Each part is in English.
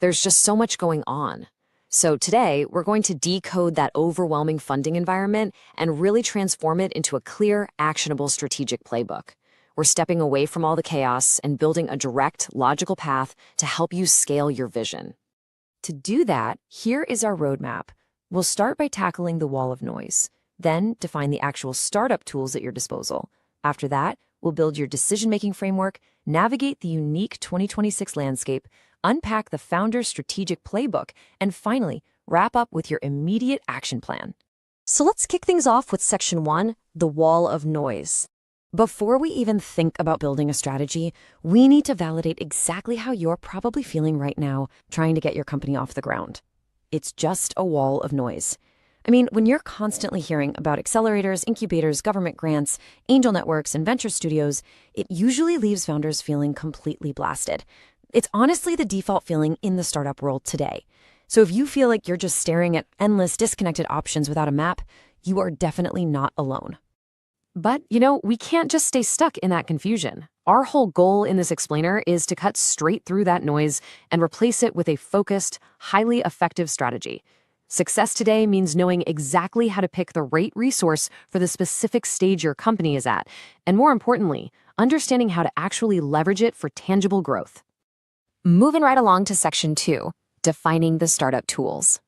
There's just so much going on. So today, we're going to decode that overwhelming funding environment and really transform it into a clear, actionable strategic playbook. We're stepping away from all the chaos and building a direct, logical path to help you scale your vision. To do that, here is our roadmap. We'll start by tackling the wall of noise, then define the actual startup tools at your disposal. After that, we'll build your decision-making framework, navigate the unique 2026 landscape, unpack the founder's strategic playbook, and finally, wrap up with your immediate action plan. So let's kick things off with Section 1, the wall of noise. Before we even think about building a strategy, we need to validate exactly how you're probably feeling right now trying to get your company off the ground. It's just a wall of noise. I mean, when you're constantly hearing about accelerators, incubators, government grants, angel networks, and venture studios, it usually leaves founders feeling completely blasted. It's honestly the default feeling in the startup world today. So if you feel like you're just staring at endless disconnected options without a map, you are definitely not alone. But, we can't just stay stuck in that confusion. Our whole goal in this explainer is to cut straight through that noise and replace it with a focused, highly effective strategy. Success today means knowing exactly how to pick the right resource for the specific stage your company is at, and more importantly, understanding how to actually leverage it for tangible growth. Moving right along to Section 2, defining the startup tools.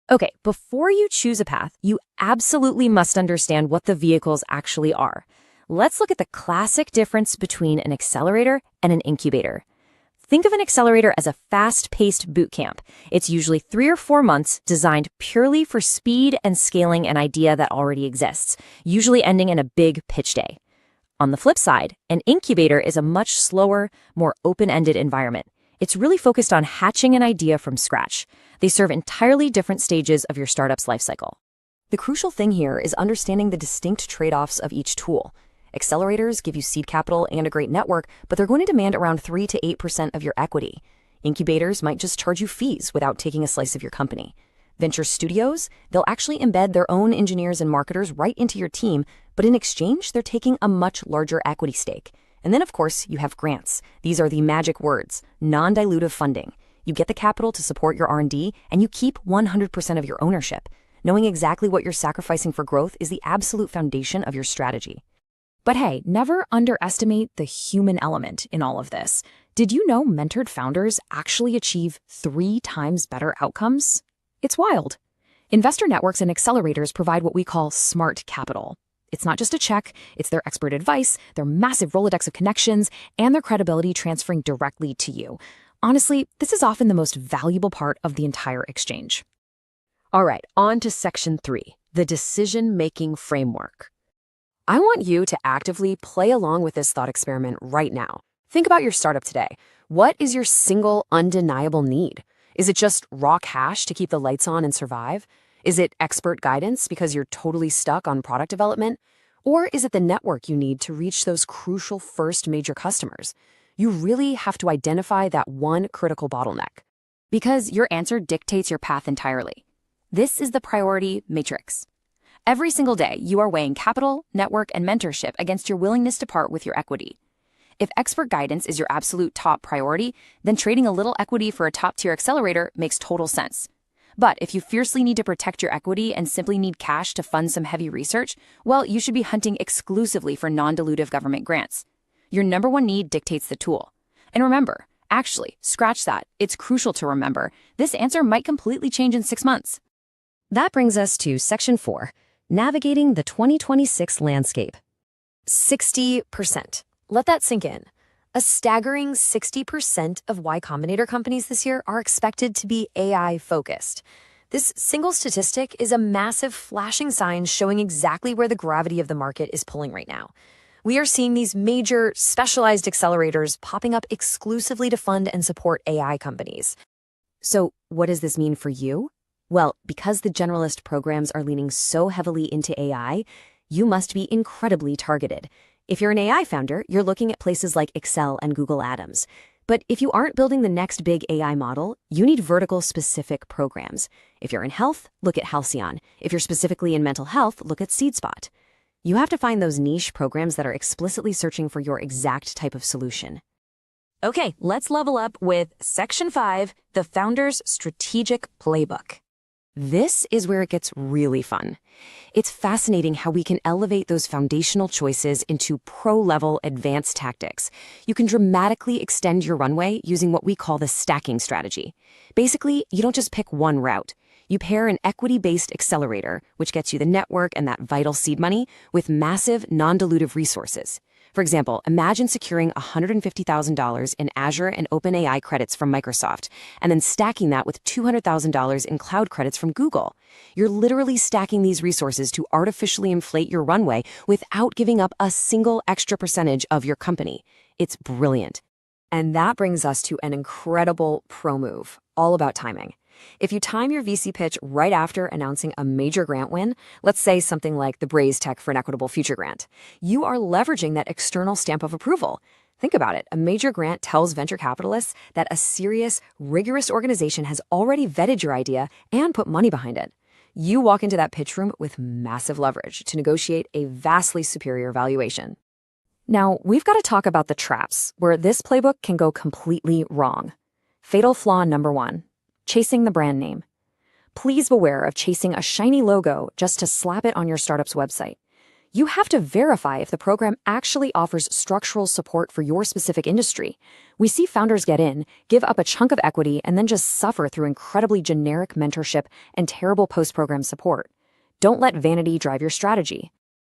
Okay, before you choose a path, you absolutely must understand what the vehicles actually are. Let's look at the classic difference between an accelerator and an incubator. Think of an accelerator as a fast-paced boot camp. It's usually 3 or 4 months designed purely for speed and scaling an idea that already exists, usually ending in a big pitch day. On the flip side, an incubator is a much slower, more open-ended environment. It's really focused on hatching an idea from scratch. They serve entirely different stages of your startup's lifecycle. The crucial thing here is understanding the distinct trade-offs of each tool. Accelerators give you seed capital and a great network, but they're going to demand around 3 to 8% of your equity. Incubators might just charge you fees without taking a slice of your company. Venture studios, they'll actually embed their own engineers and marketers right into your team, but in exchange, they're taking a much larger equity stake. And then, of course, you have grants. These are the magic words, non-dilutive funding. You get the capital to support your R&D, and you keep 100% of your ownership. Knowing exactly what you're sacrificing for growth is the absolute foundation of your strategy. But hey, never underestimate the human element in all of this. Did you know mentored founders actually achieve 3 times better outcomes? It's wild. Investor networks and accelerators provide what we call smart capital. It's not just a check, it's their expert advice, their massive Rolodex of connections, and their credibility transferring directly to you. Honestly, this is often the most valuable part of the entire exchange. All right, on to Section 3, the decision-making framework. I want you to actively play along with this thought experiment right now. Think about your startup today. What is your single undeniable need? Is it just raw cash to keep the lights on and survive? Is it expert guidance because you're totally stuck on product development? Or is it the network you need to reach those crucial first major customers? You really have to identify that one critical bottleneck, because your answer dictates your path entirely. This is the priority matrix. Every single day, you are weighing capital, network, and mentorship against your willingness to part with your equity. If expert guidance is your absolute top priority, then trading a little equity for a top-tier accelerator makes total sense. But if you fiercely need to protect your equity and simply need cash to fund some heavy research, well, you should be hunting exclusively for non-dilutive government grants. Your number one need dictates the tool. And remember, actually, scratch that. It's crucial to remember. This answer might completely change in 6 months. That brings us to Section 4, navigating the 2026 landscape. 60%. Let that sink in. A staggering 60% of Y Combinator companies this year are expected to be AI-focused. This single statistic is a massive flashing sign showing exactly where the gravity of the market is pulling right now. We are seeing these major specialized accelerators popping up exclusively to fund and support AI companies. So what does this mean for you? Well, because the generalist programs are leaning so heavily into AI, you must be incredibly targeted. If you're an AI founder, you're looking at places like Excel and Google Atoms. But if you aren't building the next big AI model, you need vertical-specific programs. If you're in health, look at Halcyon. If you're specifically in mental health, look at SeedSpot. You have to find those niche programs that are explicitly searching for your exact type of solution. Okay, let's level up with Section 5, the Founder's Strategic Playbook. This is where it gets really fun. It's fascinating how we can elevate those foundational choices into pro-level advanced tactics. You can dramatically extend your runway using what we call the stacking strategy. Basically, you don't just pick one route. You pair an equity-based accelerator, which gets you the network and that vital seed money, with massive, non-dilutive resources. For example, imagine securing $150,000 in Azure and OpenAI credits from Microsoft, and then stacking that with $200,000 in cloud credits from Google. You're literally stacking these resources to artificially inflate your runway without giving up a single extra percentage of your company. It's brilliant. And that brings us to an incredible pro move, all about timing. If you time your VC pitch right after announcing a major grant win, let's say something like the Braze Tech for an Equitable Future grant, you are leveraging that external stamp of approval. Think about it. A major grant tells venture capitalists that a serious, rigorous organization has already vetted your idea and put money behind it. You walk into that pitch room with massive leverage to negotiate a vastly superior valuation. Now, we've got to talk about the traps where this playbook can go completely wrong. Fatal flaw number 1. Chasing the brand name. Please beware of chasing a shiny logo just to slap it on your startup's website. You have to verify if the program actually offers structural support for your specific industry. We see founders get in, give up a chunk of equity, and then just suffer through incredibly generic mentorship and terrible post-program support. Don't let vanity drive your strategy.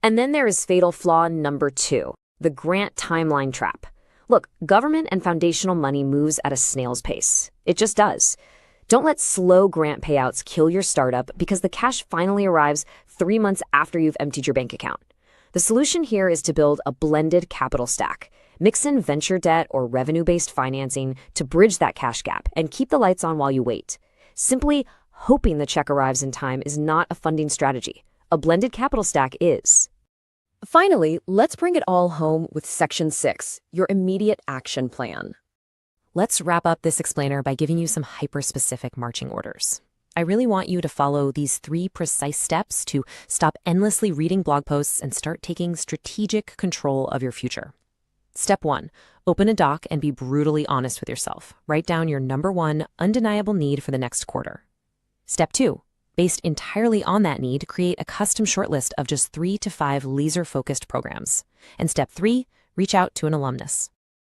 And then there is fatal flaw number 2, the grant timeline trap. Look, government and foundational money moves at a snail's pace. It just does. Don't let slow grant payouts kill your startup because the cash finally arrives 3 months after you've emptied your bank account. The solution here is to build a blended capital stack. Mix in venture debt or revenue-based financing to bridge that cash gap and keep the lights on while you wait. Simply hoping the check arrives in time is not a funding strategy. A blended capital stack is. Finally, let's bring it all home with Section 6, your immediate action plan. Let's wrap up this explainer by giving you some hyper-specific marching orders. I really want you to follow these 3 precise steps to stop endlessly reading blog posts and start taking strategic control of your future. Step 1, open a doc and be brutally honest with yourself. Write down your number 1 undeniable need for the next quarter. Step 2, based entirely on that need, create a custom shortlist of just 3 to 5 laser-focused programs. And step 3, reach out to an alumnus.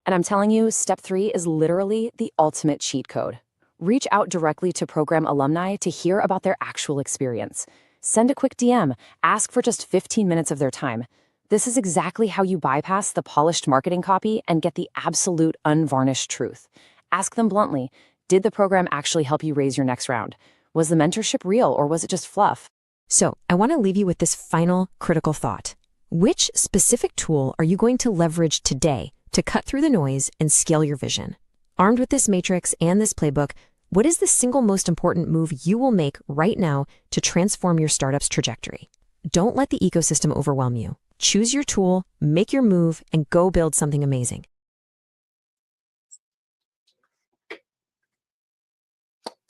And I'm telling you, step 3 is literally the ultimate cheat code. Reach out directly to program alumni to hear about their actual experience. Send a quick DM, ask for just 15 minutes of their time. This is exactly how you bypass the polished marketing copy and get the absolute unvarnished truth. Ask them bluntly, did the program actually help you raise your next round? Was the mentorship real or was it just fluff? So I want to leave you with this final critical thought. Which specific tool are you going to leverage today to cut through the noise and scale your vision? Armed with this matrix and this playbook, what is the single most important move you will make right now to transform your startup's trajectory? Don't let the ecosystem overwhelm you. Choose your tool, make your move, and go build something amazing.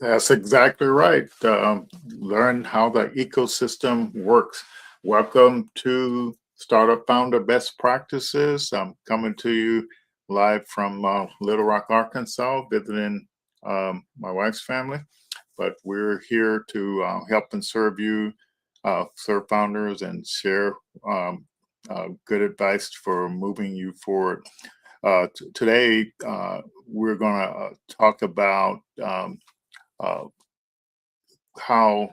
That's exactly right. Learn how the ecosystem works. Welcome to Startup Founder Best Practices. I'm coming to you live from Little Rock, Arkansas, visiting my wife's family. But we're here to help and serve you, serve founders, and share good advice for moving you forward. Today, we're going to talk about uh, how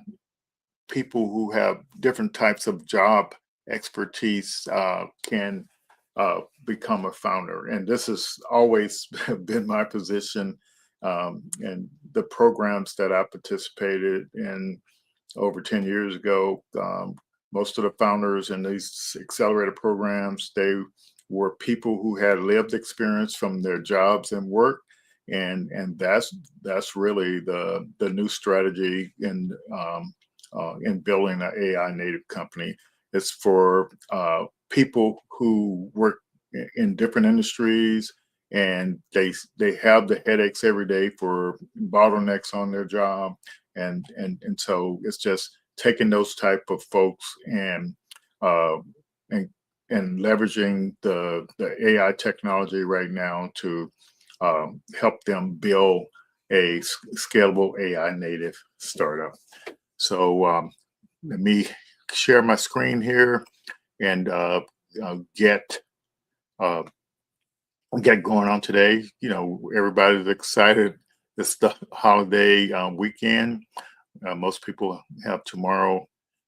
people who have different types of job expertise can become a founder. And this has always been my position, and the programs that I participated in over 10 years ago. Most of the founders in these accelerator programs, they were people who had lived experience from their jobs and work. And that's really the new strategy in building an AI native company. It's for people who work in different industries, and they have the headaches every day for bottlenecks on their job, and so it's just taking those type of folks uh, and leveraging the AI technology right now to help them build a scalable AI native startup. So let me share my screen here and get uh, get going on today. Everybody's excited. It's the holiday weekend. Most people have tomorrow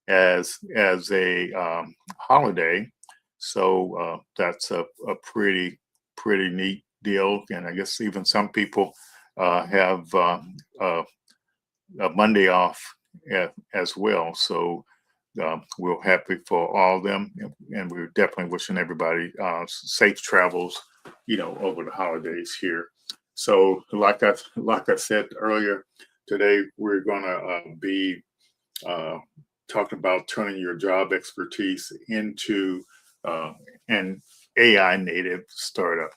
as a holiday, so that's a pretty neat deal. And I guess even some people have a Monday off as well. So we're happy for all of them, and we're definitely wishing everybody safe travels, over the holidays here. So, like I said earlier, today we're gonna be uh, talking about turning your job expertise into uh, an AI native startup.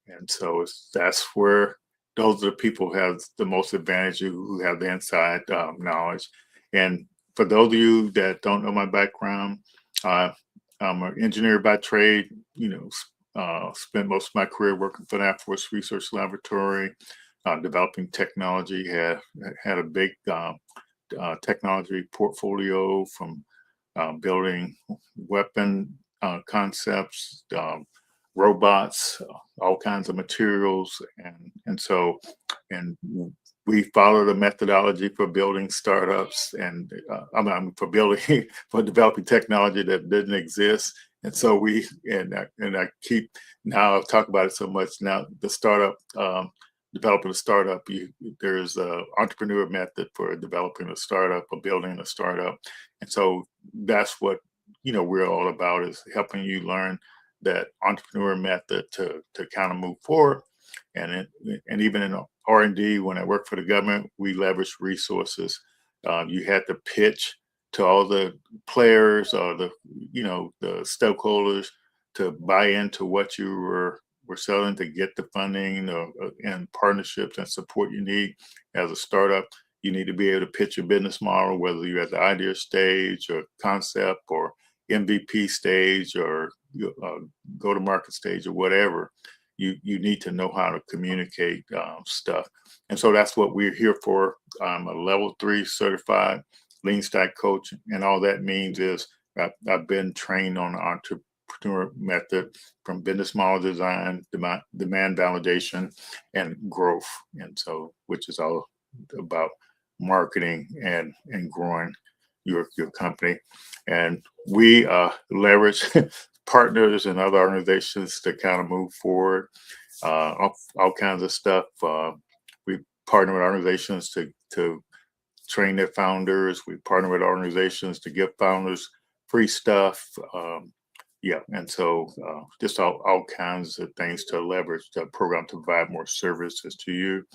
And so that's where those are the people who have the most advantage, who have the inside knowledge. And for those of you that don't know my background, uh, I'm an engineer by trade. Spent most of my career working for the Air Force Research Laboratory, developing technology. Had a big technology portfolio from building weapon concepts, robots, all kinds of materials, and we follow the methodology for building startups and for building for developing technology that didn't exist. And so I keep now I've talked about it so much now. The startup developing a startup, there's a entrepreneur method for developing a startup or building a startup, and so that's what we're all about, is helping you learn that entrepreneur method to kind of move forward. And even in R&D, when I worked for the government, we leveraged resources. You had to pitch to all the players or the stakeholders to buy into what you were selling to get the funding and partnerships and support you need as a startup. You need to be able to pitch your business model, whether you're at the idea stage or concept or MVP stage or go to market stage or whatever. You need to know how to communicate stuff. And so that's what we're here for. I'm a level 3 certified lean stack coach. And all that means is I've been trained on the entrepreneur method, from business model design, demand validation, and growth. And so, which is all about marketing and growing your company. And we leverage partners and other organizations to kind of move forward, all kinds of stuff. We partner with organizations to train their founders. We partner with organizations to give founders free stuff. Yeah, and so just all kinds of things to leverage the program to provide more services to you.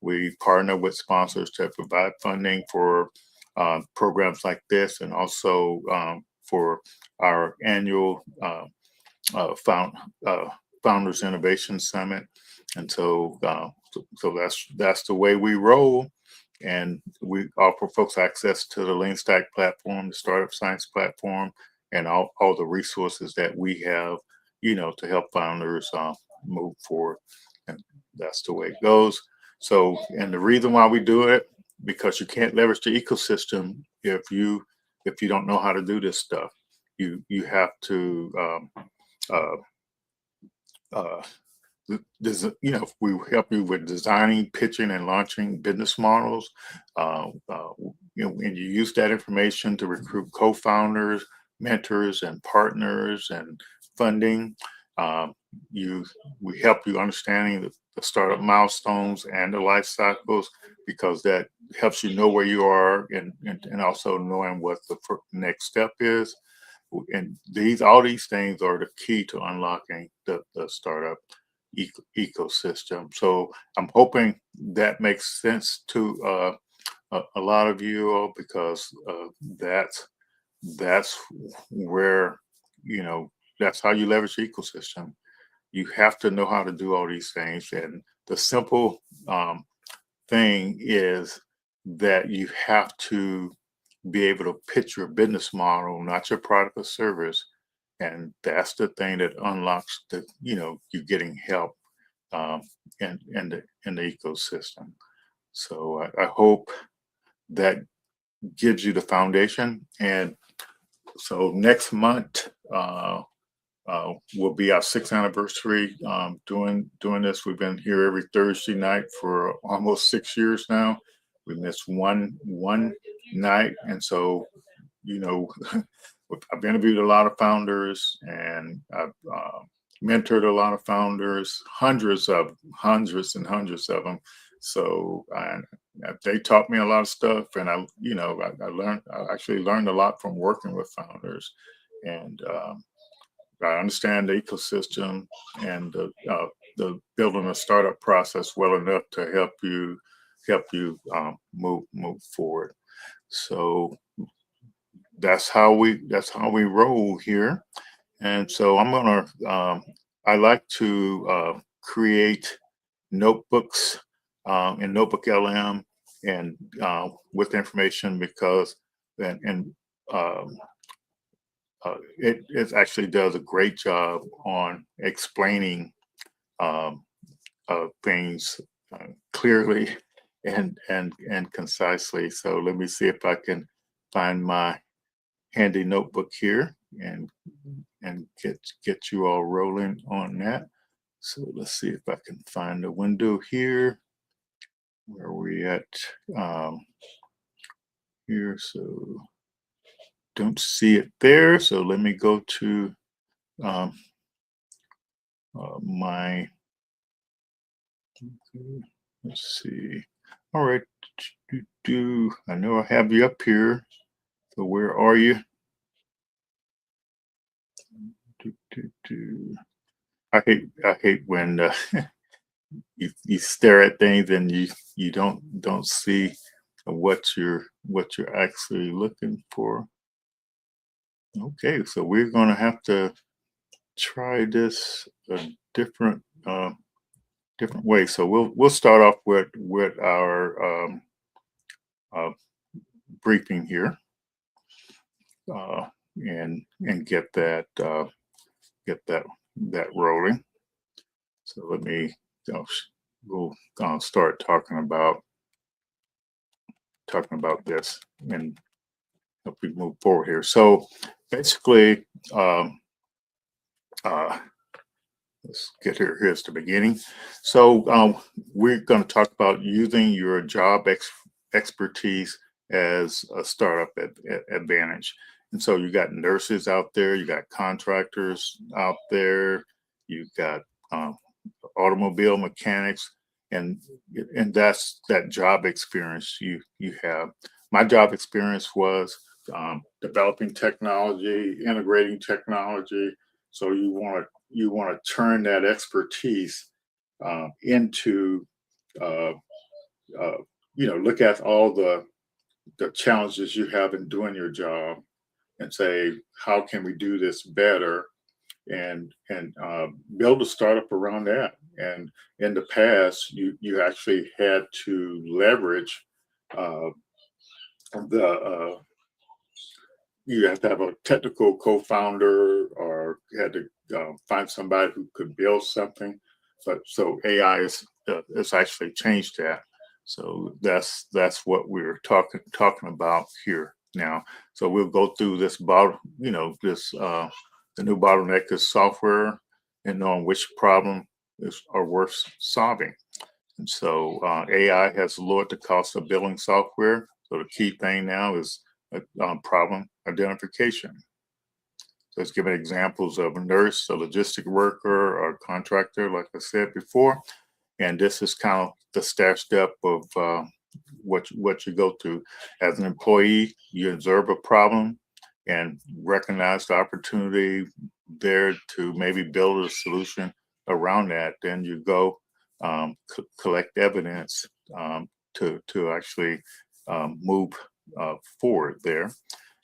We partner with sponsors to provide funding for programs like this, and also for our annual found, Founders Innovation Summit. And so that's the way we roll. And we offer folks access to the Lean Stack platform, the Startup Science platform, and all the resources that we have, to help founders move forward. And that's the way it goes. So, and the reason why we do it, because you can't leverage the ecosystem if you don't know how to do this stuff. You have to uh, uh, we help you with designing, pitching, and launching business models. And you use that information to recruit co-founders, mentors, and partners, and funding. Um, we help you understanding the startup milestones and the life cycles, because that helps you know where you are, and also knowing what the next step is. And all these things are the key to unlocking the startup ecosystem. So I'm hoping that makes sense to a lot of you all, because that's where that's how you leverage the ecosystem. You have to know how to do all these things, and the simple thing is that you have to be able to pitch your business model, not your product or service. And that's the thing that unlocks you getting help um, in the ecosystem. So I hope that gives you the foundation. And so next month will be our 6th anniversary doing this. We've been here every Thursday night for almost 6 years now. We missed one night, and so you know, I've interviewed a lot of founders, and I've mentored a lot of founders, hundreds and hundreds of them. So they taught me a lot of stuff, and I actually learned a lot from working with founders, and I understand the ecosystem and the building a startup process well enough to help you move forward. So that's how we roll here. And so I'm gonna I like to create notebooks in Notebook LM and with information because and um, it actually does a great job on explaining um, things clearly and concisely. So let me see if I can find my handy notebook here and get you all rolling on that. So let's see if I can find a window here. Where are we at here? So don't see it there. So let me go to um, my, let's see. All right. I know I have you up here. So where are you? I hate when you stare at things and you don't see what you're actually looking for. Okay, so we're gonna have to try this a different way. So we'll start off with our uh, briefing here and get that rolling. So let me we'll start talking about this and help we move forward here. So basically, uh, let's get here. Here's the beginning. So we're going to talk about using your job expertise as a startup advantage. And so you got nurses out there, you got contractors out there, you've got um, automobile mechanics, and that's that job experience you have. My job experience was developing technology, integrating technology. So you want to turn that expertise into uh, uh, look at all the challenges you have in doing your job and say how can we do this better and build a startup around that. And in the past, you actually had to leverage uh, the you have to have a technical co-founder or you had to find somebody who could build something. But so AI is actually changed that. So that's what we're talking about here now. So we'll go through this this the new bottleneck is software and knowing which problem are worth solving. And so AI has lowered the cost of building software. So the key thing now is problem identification. So it's giving examples of a nurse, a logistic worker, or a contractor, like I said before. And this is kind of the step of what you go through. As an employee, you observe a problem and recognize the opportunity there to maybe build a solution around that. Then you go collect evidence to actually move forward there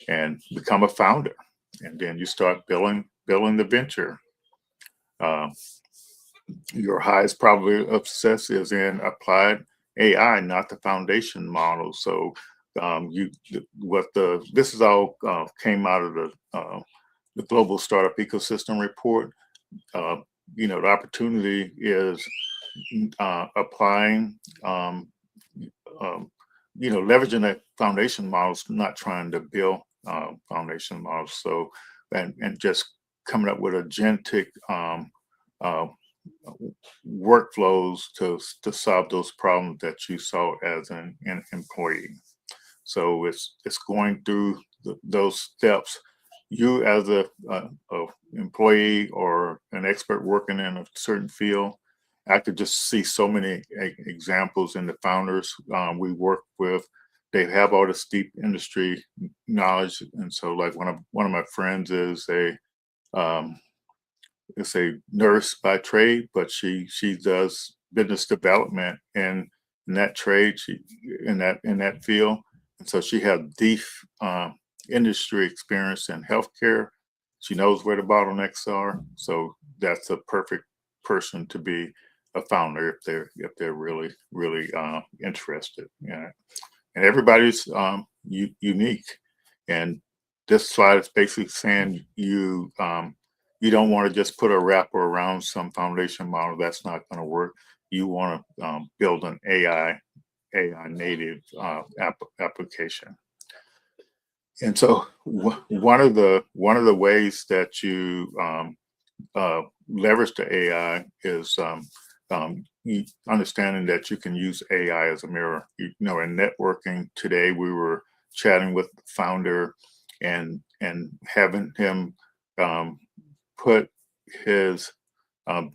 and become a founder. And then you start building the venture. Um, your highest probability of success is in applied AI, not the foundation model. So this is all came out of the global startup ecosystem report. The opportunity is applying, um, leveraging that foundation models, not trying to build foundation models. So, and just coming up with agentic uh, workflows to solve those problems that you saw as an employee. So it's going through those steps. You as a employee or an expert working in a certain field, I could just see so many examples in the founders we work with. They have all this deep industry knowledge, and so like one of my friends um, is a nurse by trade, but she does business development in that trade. She in that field, and so she has deep industry experience in healthcare. She knows where the bottlenecks are, so that's a perfect person to be a founder if they're really interested. Yeah, and everybody's unique. And this slide is basically saying you don't want to just put a wrapper around some foundation model. That's not going to work. You want to build an AI native application. And so one of the ways that you leverage the AI is understanding that you can use AI as a mirror. In networking today, we were chatting with the founder and having him um, put his um,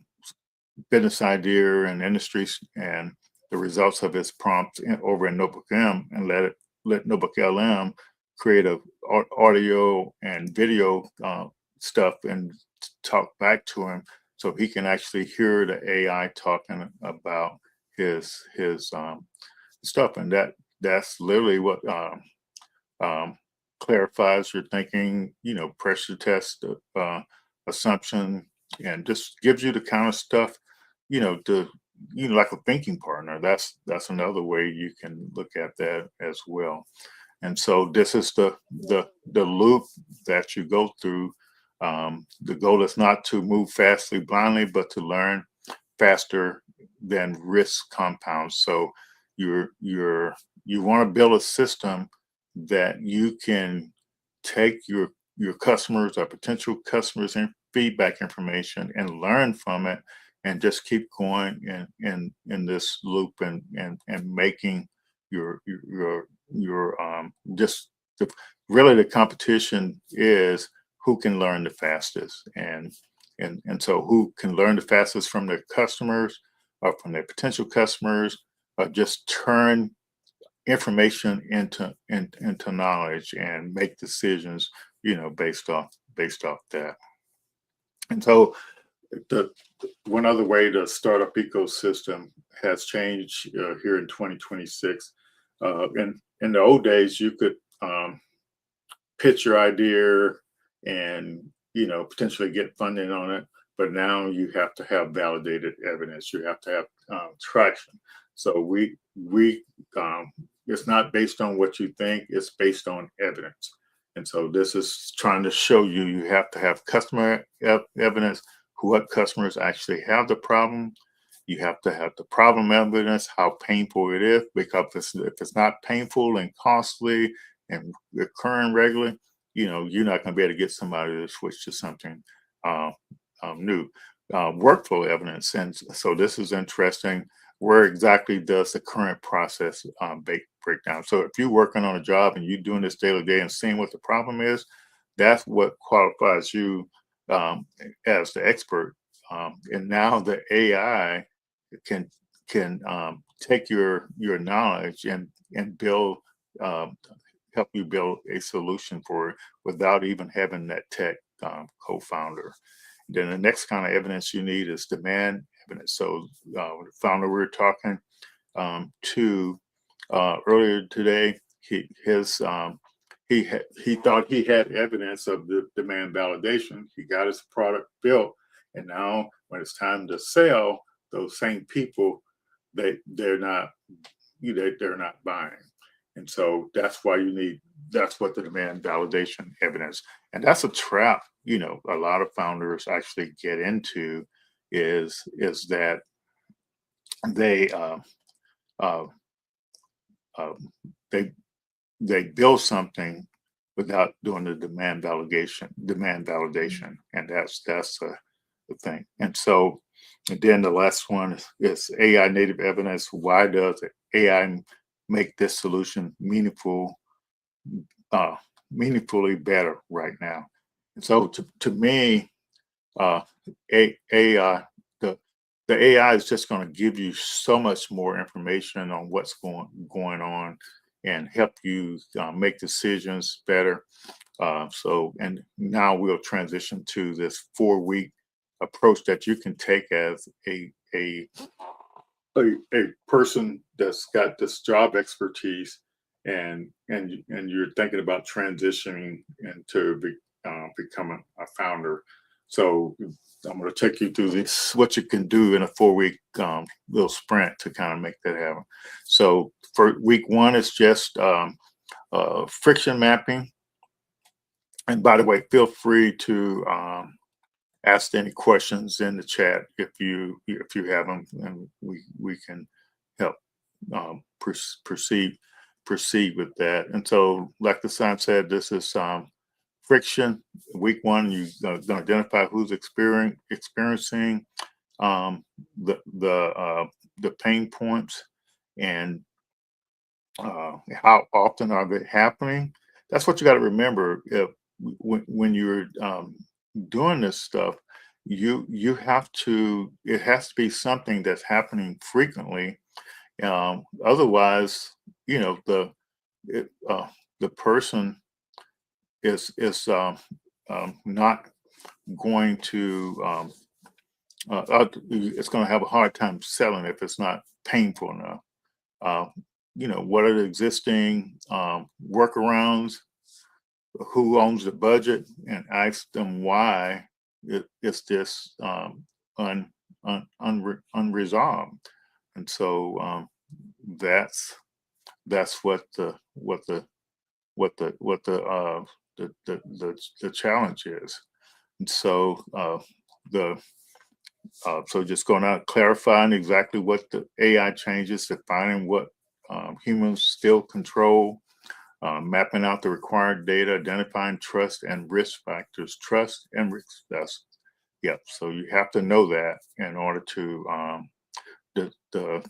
business idea and industries and the results of his prompts over in Notebook M and let Notebook LM create a audio and video stuff and talk back to him so he can actually hear the AI talking about his stuff, and that's literally what um, clarifies your thinking, pressure test assumption, and just gives you the kind of stuff, to like a thinking partner. That's another way you can look at that as well. And so this is the loop that you go through. The goal is not to move fastly blindly, but to learn faster than risk compounds. So you want to build a system that you can take your customers or potential customers and feedback information and learn from it and just keep going in this loop and making your just really the competition is who can learn the fastest, and so who can learn the fastest from their customers or from their potential customers, or just turn information into knowledge and make decisions, based off that. And so the one other way the startup ecosystem has changed here in 2026. In the old days, you could pitch your idea and potentially get funding on it, but now you have to have validated evidence. You have to have traction. So we it's not based on what you think; it's based on evidence. And so this is trying to show you have to have customer evidence, what customers actually have the problem. You have to have the problem evidence, how painful it is, because if it's not painful and costly and recurring regularly, you're not going to be able to get somebody to switch to something uh, new. Workflow evidence. And so this is interesting. Where exactly does the current process break down? So if you're working on a job and you're doing this daily day and seeing what the problem is, that's what qualifies you as the expert. And now the AI can take your knowledge and build um, help you build a solution for it without even having that tech co-founder. Then the next kind of evidence you need is demand evidence. So the founder we were talking to earlier today, he thought he had evidence of the demand validation. He got his product built, and now when it's time to sell, those same people they're not they're not buying. And so that's what the demand validation evidence, and that's a trap, a lot of founders actually get into is that they uh, uh, they they build something without doing the demand validation, and that's the thing. And so, and then the last one is AI native evidence. Why does AI make this solution uh, meaningfully better right now? And so, to me, uh, AI, the the AI is just going to give you so much more information on what's going on and help you make decisions better. And now we'll transition to this 4 week approach that you can take as a person that's got this job expertise, and you're thinking about transitioning into becoming a founder. So I'm going to take you through this, what you can do in a 4 week little sprint to kind of make that happen. So for week one, it's just friction mapping. And by the way, feel free to ask any questions in the chat if you have them, and we can help proceed with that. And so, like the sign said, this is friction. Week one, you're going to identify who's experiencing um, the pain points, and how often are they happening. That's what you got to remember. If when you're doing this stuff, you have to. It has to be something that's happening frequently. Otherwise, you know it, the person is not going to. It's going to have a hard time selling if it's not painful enough. Uh, what are the existing workarounds? Who owns the budget? And ask them why it's this unresolved. And so that's what the challenge is. And so the so just going out clarifying exactly what the AI changes, defining what humans still control, mapping out the required data, identifying trust and risk factors. Trust and risk. Yep. So you have to know that in order to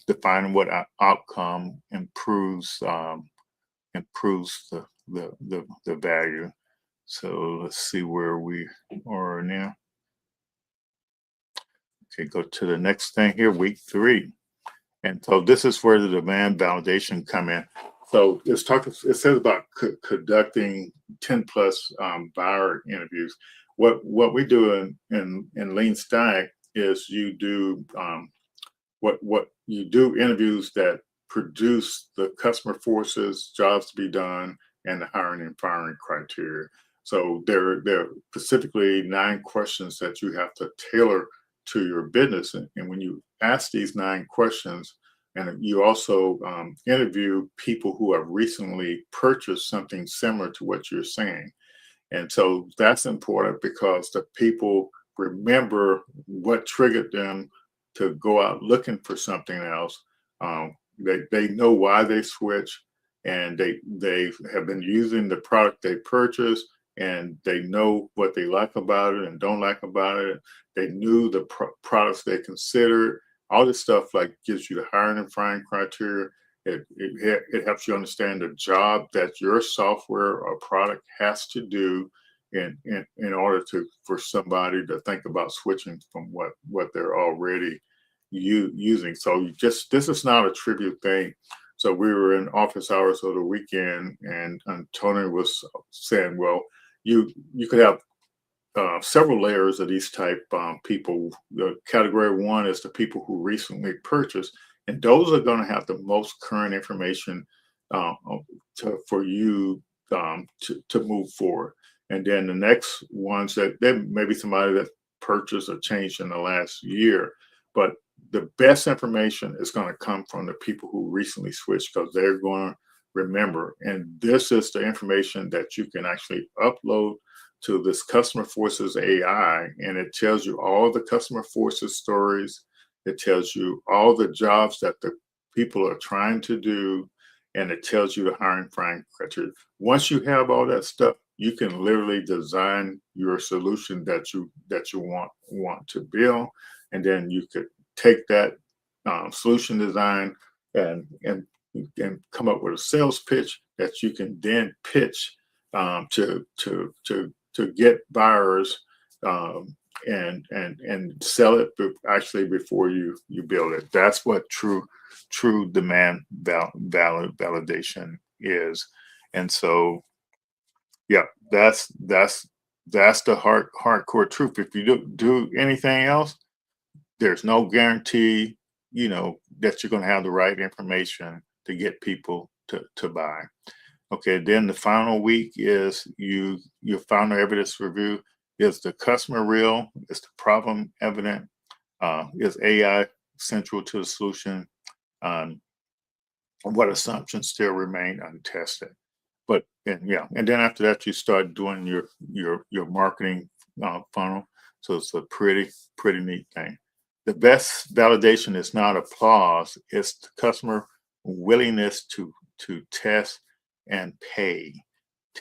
define what outcome improves the value. So let's see where we are now. Okay, go to the next thing here, week 3. And so this is where the demand validation come in. So it says about conducting 10 plus buyer interviews. What we do in Lean Stack is you do what you do interviews that produce the customer forces, jobs to be done, and the hiring and firing criteria. So there are specifically 9 questions that you have to tailor to your business. And when you ask these 9 questions, and you also interview people who have recently purchased something similar to what you're saying. And so that's important because the people remember what triggered them to go out looking for something else. They know why they switch, and they have been using the product they purchased, and they know what they like about it and don't like about it. They knew the products they considered. All this stuff like gives you the hiring and firing criteria. It helps you understand the job that your software or product has to do in order for somebody to think about switching from what they're already using. So this is not a trivial thing. So we were in office hours of the weekend, and Tony was saying, well, you could have several layers of these type people. The category 1 is the people who recently purchased, and those are going to have the most current information uh, for you to move forward. And then the next ones that there may be somebody that purchased or changed in the last year, but the best information is going to come from the people who recently switched because they're going to remember. And this is the information that you can actually upload to this customer forces AI, and it tells you all the customer forces stories. It tells you all the jobs that the people are trying to do, and it tells you the hiring criteria. Once you have all that stuff, you can literally design your solution that you want to build, and then you could take that solution design and come up with a sales pitch that you can then pitch to get buyers, and sell it actually before you build it. That's what true demand validation is. And so, yeah, that's the hardcore truth. If you do anything else, there's no guarantee, that you're going to have the right information to get people to buy. Okay, then the final week is your final evidence review. Is the customer real? Is the problem evident? Is AI central to the solution? Um, what assumptions still remain untested? And then after that, you start doing your marketing funnel. So it's a pretty neat thing. The best validation is not applause; it's the customer willingness to test and pay,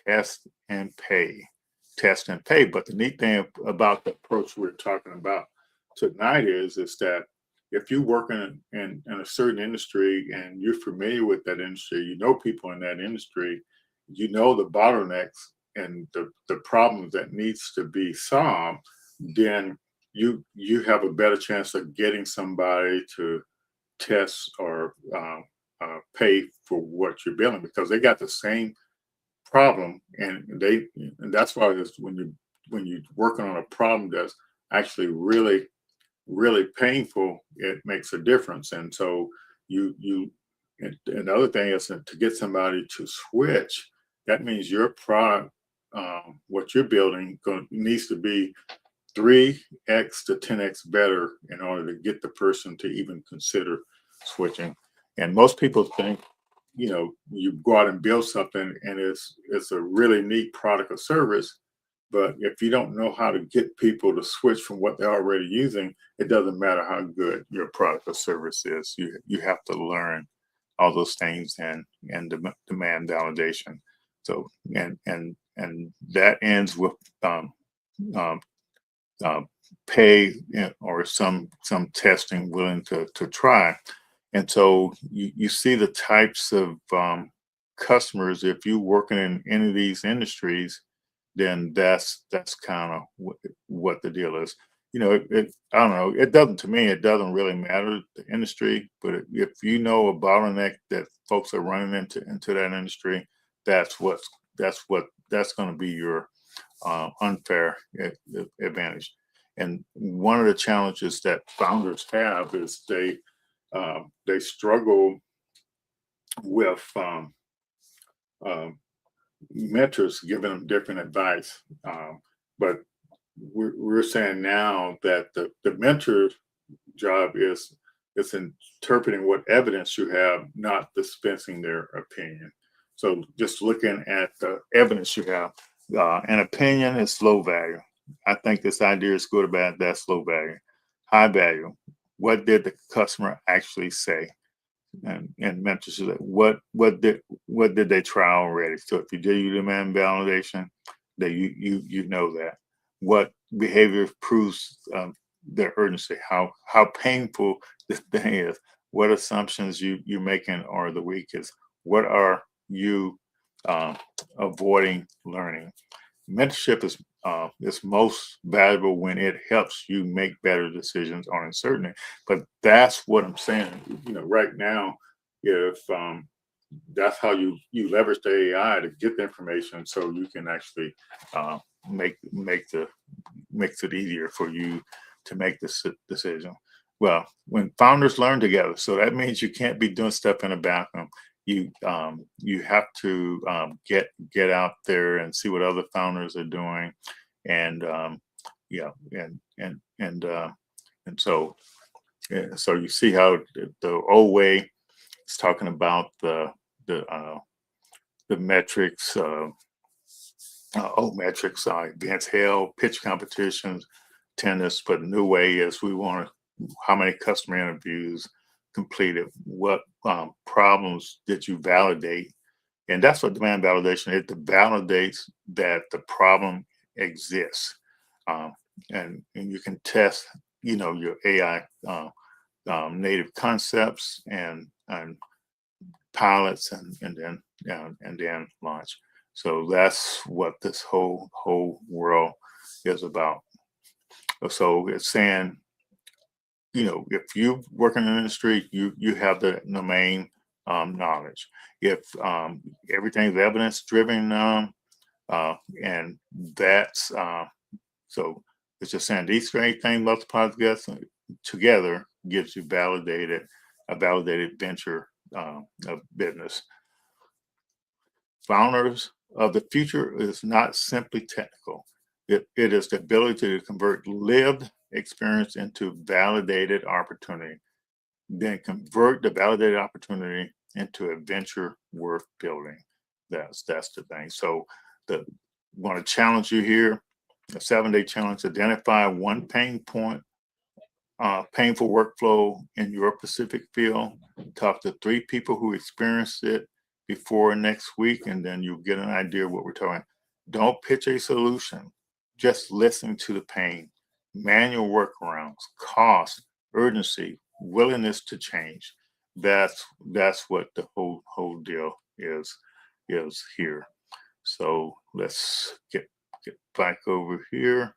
test and pay, test and pay. But the neat thing about the approach we're talking about tonight is that if you work in a certain industry and you're familiar with that industry, you know people in that industry, you know the bottlenecks and the problems that needs to be solved, then you have a better chance of getting somebody to test or pay for what you're building because they got the same problem, and that's why it's when you're working on a problem that's actually really painful, it makes a difference. And so and the other thing is that to get somebody to switch, that means your product, what you're building, needs to be 3x to 10x better in order to get the person to even consider switching. And most people think, you go out and build something and it's a really neat product or service, but if you don't know how to get people to switch from what they're already using, it doesn't matter how good your product or service is. You have to learn all those things and demand validation. So and that ends with um, uh, pay, or some testing willing to try. And so you see the types of customers. If you're working in any of these industries, then that's kind of what the deal is. I don't know. It doesn't, to me, it doesn't really matter the industry, but if you know a bottleneck that folks are running into that industry, that's going to be your unfair advantage. And one of the challenges that founders have is they struggle with um, mentors giving them different advice. But we're saying now that the mentor's job is interpreting what evidence you have, not dispensing their opinion. So just looking at the evidence you have, an opinion is low value. I think this idea is good or bad. That's low value. High value. What did the customer actually say? And mentors say, what did they try already? So if you do your demand validation, that you know that. What behavior proves their urgency? How painful this thing is? What assumptions you're making are the weakest? What are you avoiding learning? Mentorship is most valuable when it helps you make better decisions on uncertainty. But that's what I'm saying. Right now, if that's how you leverage the AI to get the information, so you can actually uh, makes it easier for you to make this decision. Well, when founders learn together, so that means you can't be doing stuff in a vacuum. You have to get out there and see what other founders are doing, and yeah, and so so you see how the old way is talking about the the metrics. Metrics, events held, pitch competitions, tennis. But the new way is we want to how many customer interviews completed, what problems did you validate, and that's what demand validation is. It validates that the problem exists, um, and you can test, your AI native concepts and pilots, and then launch. So that's what this whole world is about. So it's saying, if you work in the industry, you have the domain knowledge. If everything's evidence driven, and that's so it's just saying these three things multiplied together gives you a validated venture of business. Founders of the future is not simply technical. It is the ability to convert lived experience into validated opportunity, then convert the validated opportunity into a venture worth building. That's the thing. So the want to challenge you here, a 7-day challenge: identify one pain point, painful workflow in your specific field. Talk to 3 people who experienced it before next week, and then you'll get an idea of what we're talking. Don't pitch a solution. Just listen to the pain, manual workarounds, cost, urgency, willingness to change. That's what the whole deal is here. So let's get back over here.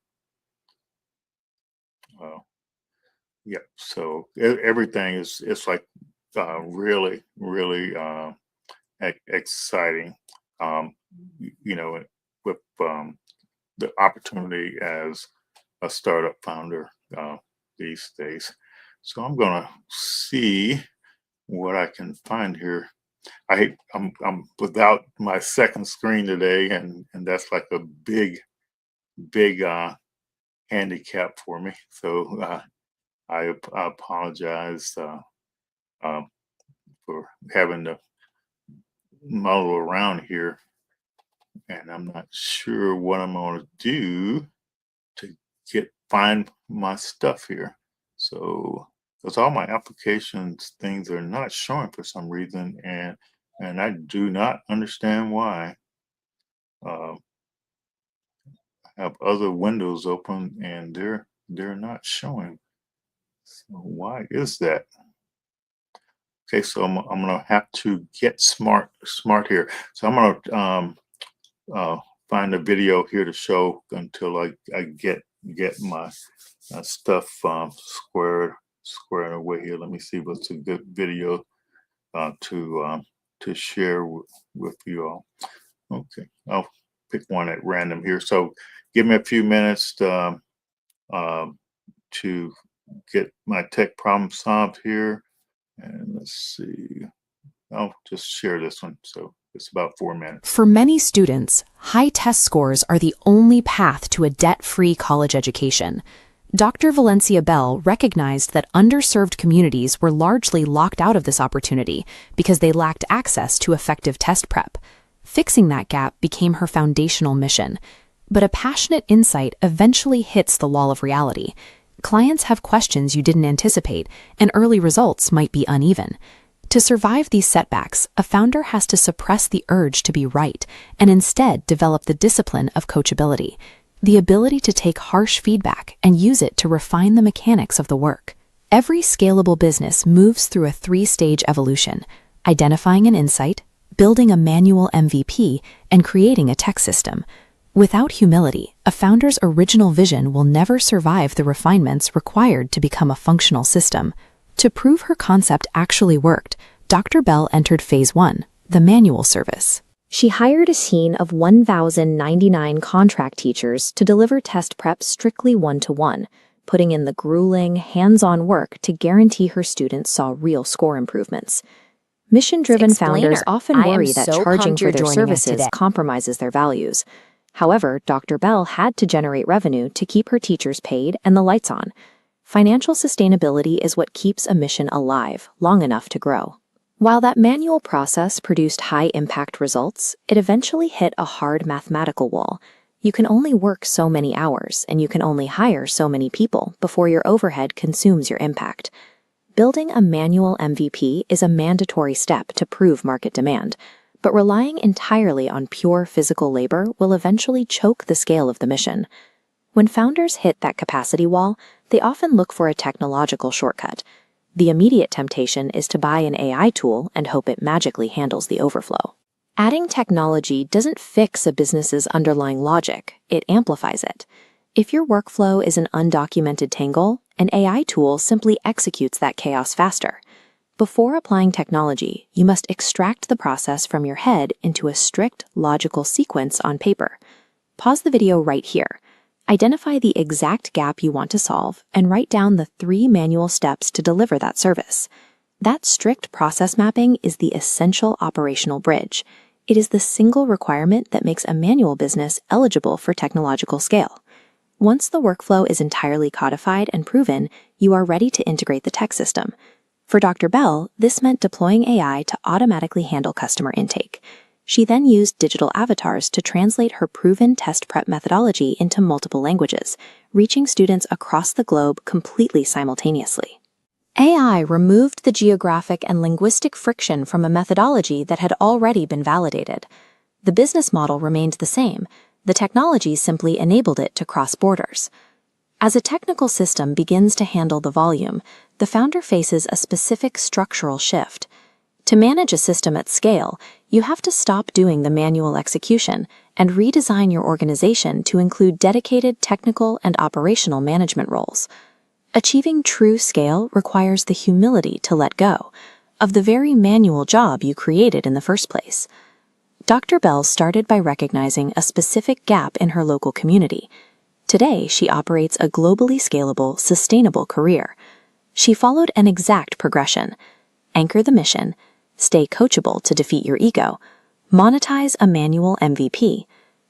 Yeah, so everything is, it's like really exciting, with the opportunity as a startup founder these days. So I'm gonna see what I can find here. I'm without my second screen today, and that's like a big handicap for me. So I apologize for having to muddle around here, and I'm not sure what I'm going to do to find my stuff here. So because all my applications things are not showing for some reason, and I do not understand why. I have other windows open and they're not showing. So why is that? Okay, so I'm gonna have to get smart here. So I'm gonna find a video here to show until I get my stuff squared away here. Let me see what's a good video to share with you all. Okay, I'll pick one at random here. So give me a few minutes to get my tech problem solved here. And let's see, I'll just share this one. So it's about 4 minutes. For many students, high test scores are the only path to a debt-free college education. Dr. Valencia Bell recognized that underserved communities were largely locked out of this opportunity because they lacked access to effective test prep. Fixing that gap became her foundational mission. But a passionate insight eventually hits the wall of reality. Clients have questions you didn't anticipate, and early results might be uneven. To survive these setbacks, a founder has to suppress the urge to be right and instead develop the discipline of coachability, the ability to take harsh feedback and use it to refine the mechanics of the work. Every scalable business moves through a 3-stage evolution: identifying an insight, building a manual MVP, and creating a tech system. Without humility, a founder's original vision will never survive the refinements required to become a functional system. To prove her concept actually worked, Dr. Bell entered Phase 1, the manual service. She hired a team of 1,099 contract teachers to deliver test prep strictly one-to-one, putting in the grueling, hands-on work to guarantee her students saw real score improvements. Mission-driven founders often worry that charging for their services compromises their values. However, Dr. Bell had to generate revenue to keep her teachers paid and the lights on. Financial sustainability is what keeps a mission alive long enough to grow. While that manual process produced high-impact results, it eventually hit a hard mathematical wall. You can only work so many hours, and you can only hire so many people before your overhead consumes your impact. Building a manual MVP is a mandatory step to prove market demand, but relying entirely on pure physical labor will eventually choke the scale of the mission. When founders hit that capacity wall, they often look for a technological shortcut. The immediate temptation is to buy an AI tool and hope it magically handles the overflow. Adding technology doesn't fix a business's underlying logic, it amplifies it. If your workflow is an undocumented tangle, an AI tool simply executes that chaos faster. Before applying technology, you must extract the process from your head into a strict, logical sequence on paper. Pause the video right here. Identify the exact gap you want to solve and write down the 3 manual steps to deliver that service. That strict process mapping is the essential operational bridge. It is the single requirement that makes a manual business eligible for technological scale. Once the workflow is entirely codified and proven, you are ready to integrate the tech system. For Dr. Bell, this meant deploying AI to automatically handle customer intake. She then used digital avatars to translate her proven test prep methodology into multiple languages, reaching students across the globe completely simultaneously. AI removed the geographic and linguistic friction from a methodology that had already been validated. The business model remained the same. The technology simply enabled it to cross borders. As a technical system begins to handle the volume, the founder faces a specific structural shift. To manage a system at scale, you have to stop doing the manual execution and redesign your organization to include dedicated technical and operational management roles. Achieving true scale requires the humility to let go of the very manual job you created in the first place. Dr. Bell started by recognizing a specific gap in her local community. Today, she operates a globally scalable, sustainable career. She followed an exact progression: anchor the mission, stay coachable to defeat your ego, monetize a manual MVP,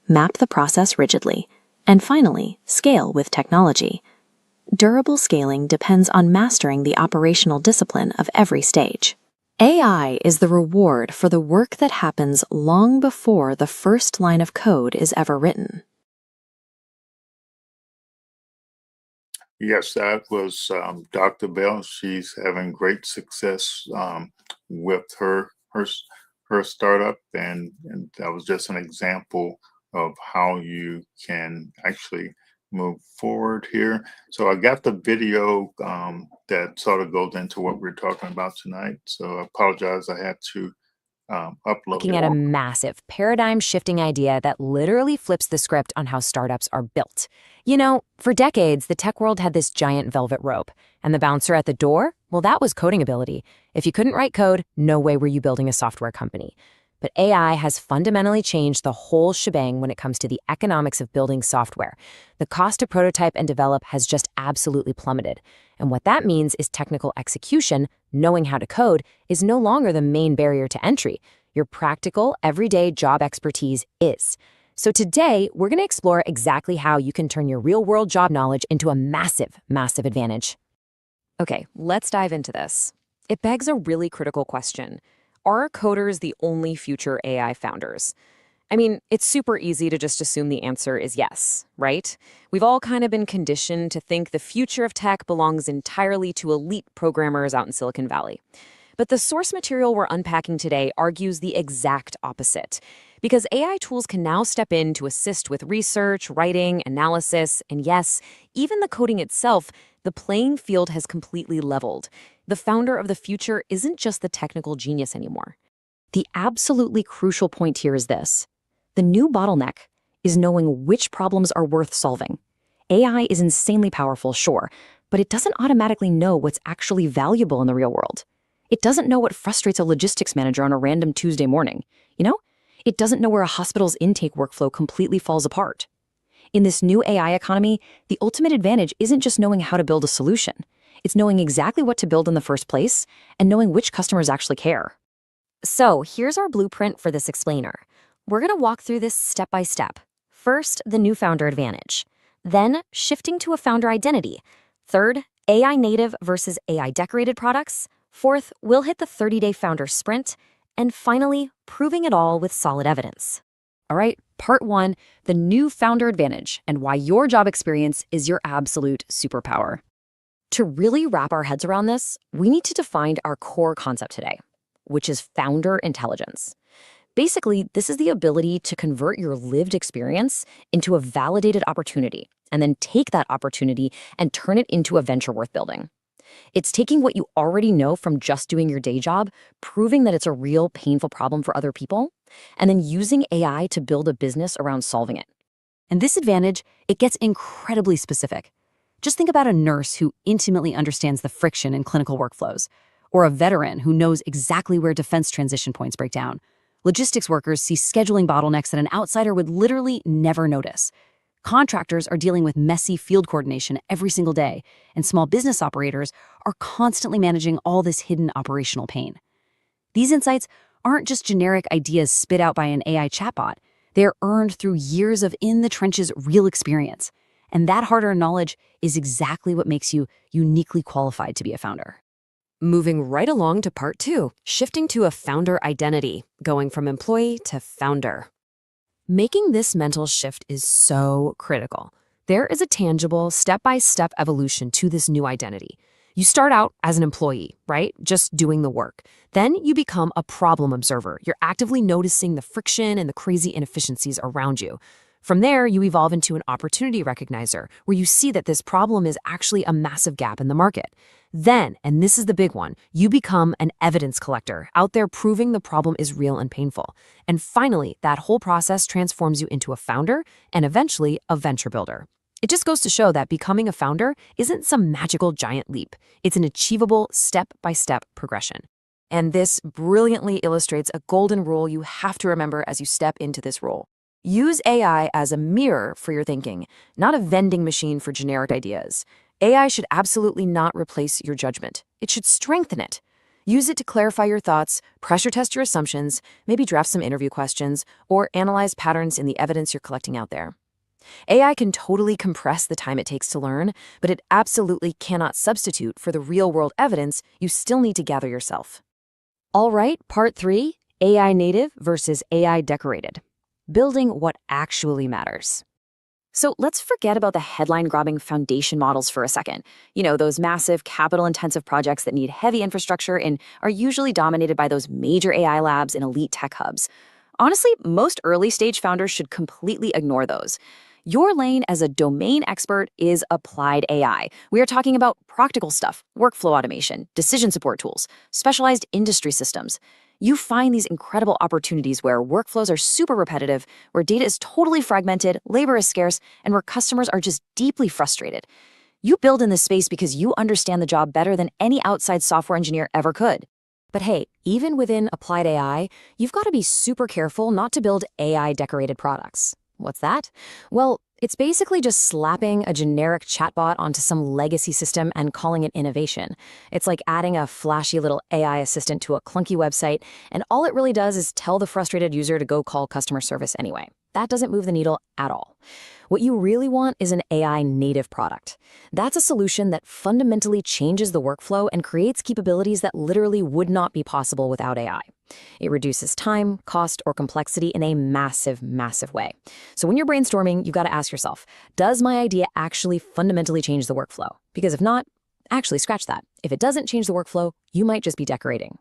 map the process rigidly, and finally, scale with technology. Durable scaling depends on mastering the operational discipline of every stage. AI is the reward for the work that happens long before the first line of code is ever written. Yes, that was Dr. Bell. She's having great success with her startup, and that was just an example of how you can actually move forward here. So I got the video that sort of goes into what we're talking about tonight. So I apologize, I had to upload Looking it. at a massive, paradigm-shifting idea that literally flips the script on how startups are built. You know, for decades, the tech world had this giant velvet rope, and the bouncer at the door, well, that was coding ability. If you couldn't write code, no way were you building a software company. But AI has fundamentally changed the whole shebang when it comes to the economics of building software. The cost to prototype and develop has just absolutely plummeted. And what that means is technical execution, knowing how to code, is no longer the main barrier to entry. Your practical, everyday job expertise is. So today, we're going to explore exactly how you can turn your real-world job knowledge into a massive, massive advantage. Okay, let's dive into this. It begs a really critical question. Are coders the only future AI founders? I mean, it's super easy to just assume the answer is yes, right? We've all kind of been conditioned to think the future of tech belongs entirely to elite programmers out in Silicon Valley. But the source material we're unpacking today argues the exact opposite. Because AI tools can now step in to assist with research, writing, analysis, and yes, even the coding itself, the playing field has completely leveled. The founder of the future isn't just the technical genius anymore. The absolutely crucial point here is this. The new bottleneck is knowing which problems are worth solving. AI is insanely powerful, sure, but it doesn't automatically know what's actually valuable in the real world. It doesn't know what frustrates a logistics manager on a random Tuesday morning. You know? It doesn't know where a hospital's intake workflow completely falls apart. In this new AI economy, the ultimate advantage isn't just knowing how to build a solution. It's knowing exactly what to build in the first place and knowing which customers actually care. So here's our blueprint for this explainer. We're going to walk through this step by step. First, the new founder advantage. Then, shifting to a founder identity. Third, AI native versus AI decorated products. Fourth, we'll hit the 30-day founder sprint. And finally, proving it all with solid evidence. All right, Part 1, the new founder advantage and why your job experience is your absolute superpower. To really wrap our heads around this, we need to define our core concept today, which is founder intelligence. Basically, this is the ability to convert your lived experience into a validated opportunity, and then take that opportunity and turn it into a venture worth building. It's taking what you already know from just doing your day job, proving that it's a real painful problem for other people, and then using AI to build a business around solving it. And this advantage, it gets incredibly specific. Just think about a nurse who intimately understands the friction in clinical workflows, or a veteran who knows exactly where defense transition points break down. Logistics workers see scheduling bottlenecks that an outsider would literally never notice. Contractors are dealing with messy field coordination every single day, and small business operators are constantly managing all this hidden operational pain. These insights aren't just generic ideas spit out by an AI chatbot. They are earned through years of in-the-trenches real experience. And that hard-earned knowledge is exactly what makes you uniquely qualified to be a founder. Moving right along to part 2, shifting to a founder identity, going from employee to founder. Making this mental shift is so critical. There is a tangible, step-by-step evolution to this new identity. You start out as an employee, right? Just doing the work. Then you become a problem observer. You're actively noticing the friction and the crazy inefficiencies around you. From there, you evolve into an opportunity recognizer, where you see that this problem is actually a massive gap in the market. Then, and this is the big one, you become an evidence collector, out there proving the problem is real and painful. And finally, that whole process transforms you into a founder and eventually a venture builder. It just goes to show that becoming a founder isn't some magical giant leap. It's an achievable step-by-step progression. And this brilliantly illustrates a golden rule you have to remember as you step into this role. Use AI as a mirror for your thinking, not a vending machine for generic ideas. AI should absolutely not replace your judgment. It should strengthen it. Use it to clarify your thoughts, pressure test your assumptions, maybe draft some interview questions, or analyze patterns in the evidence you're collecting out there. AI can totally compress the time it takes to learn, but it absolutely cannot substitute for the real-world evidence you still need to gather yourself. All right, part 3, AI native versus AI decorated. Building what actually matters. So let's forget about the headline-grabbing foundation models for a second. You know, those massive, capital-intensive projects that need heavy infrastructure and are usually dominated by those major AI labs and elite tech hubs. Honestly, most early-stage founders should completely ignore those. Your lane as a domain expert is applied AI. We are talking about practical stuff, workflow automation, decision support tools, specialized industry systems. You find these incredible opportunities where workflows are super repetitive, where data is totally fragmented, labor is scarce, and where customers are just deeply frustrated. You build in this space because you understand the job better than any outside software engineer ever could. But hey, even within applied AI, you've got to be super careful not to build AI-decorated products. What's that? Well, it's basically just slapping a generic chatbot onto some legacy system and calling it innovation. It's like adding a flashy little AI assistant to a clunky website, and all it really does is tell the frustrated user to go call customer service anyway. That doesn't move the needle at all. What you really want is an AI native product. That's a solution that fundamentally changes the workflow and creates capabilities that literally would not be possible without AI. It reduces time, cost, or complexity in a massive, massive way. So when you're brainstorming, you've got to ask yourself, does my idea actually fundamentally change the workflow? Because if not, actually scratch that. If it doesn't change the workflow, you might just be decorating.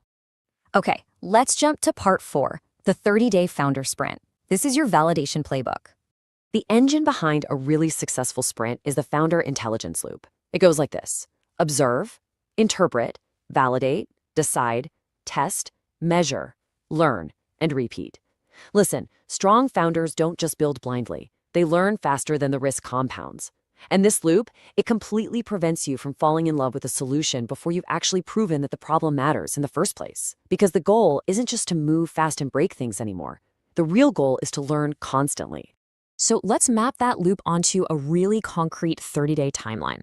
Okay, let's jump to part 4, the 30-day founder sprint. This is your validation playbook. The engine behind a really successful sprint is the founder intelligence loop. It goes like this: observe, interpret, validate, decide, test, measure, learn, and repeat. Listen, strong founders don't just build blindly. They learn faster than the risk compounds. And this loop, it completely prevents you from falling in love with a solution before you've actually proven that the problem matters in the first place. Because the goal isn't just to move fast and break things anymore. The real goal is to learn constantly. So let's map that loop onto a really concrete 30-day timeline.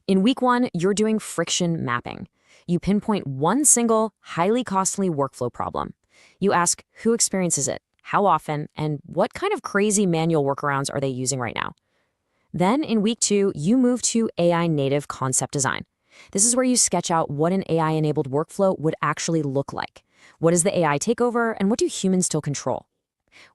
In week 1, you're doing friction mapping. You pinpoint one single, highly costly workflow problem. You ask who experiences it, how often, and what kind of crazy manual workarounds are they using right now. Then in week 2, you move to AI native concept design. This is where you sketch out what an AI-enabled workflow would actually look like. What does the AI take over, and what do humans still control?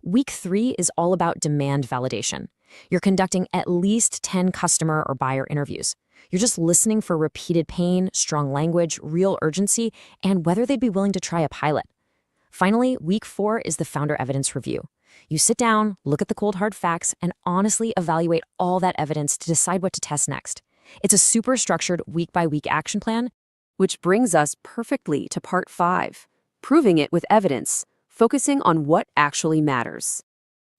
Week 3 is all about demand validation. You're conducting at least 10 customer or buyer interviews. You're just listening for repeated pain, strong language, real urgency, and whether they'd be willing to try a pilot. Finally, week 4 is the founder evidence review. You sit down, look at the cold hard facts, and honestly evaluate all that evidence to decide what to test next. It's a super structured week-by-week action plan. Which brings us perfectly to part 5, proving it with evidence, focusing on what actually matters.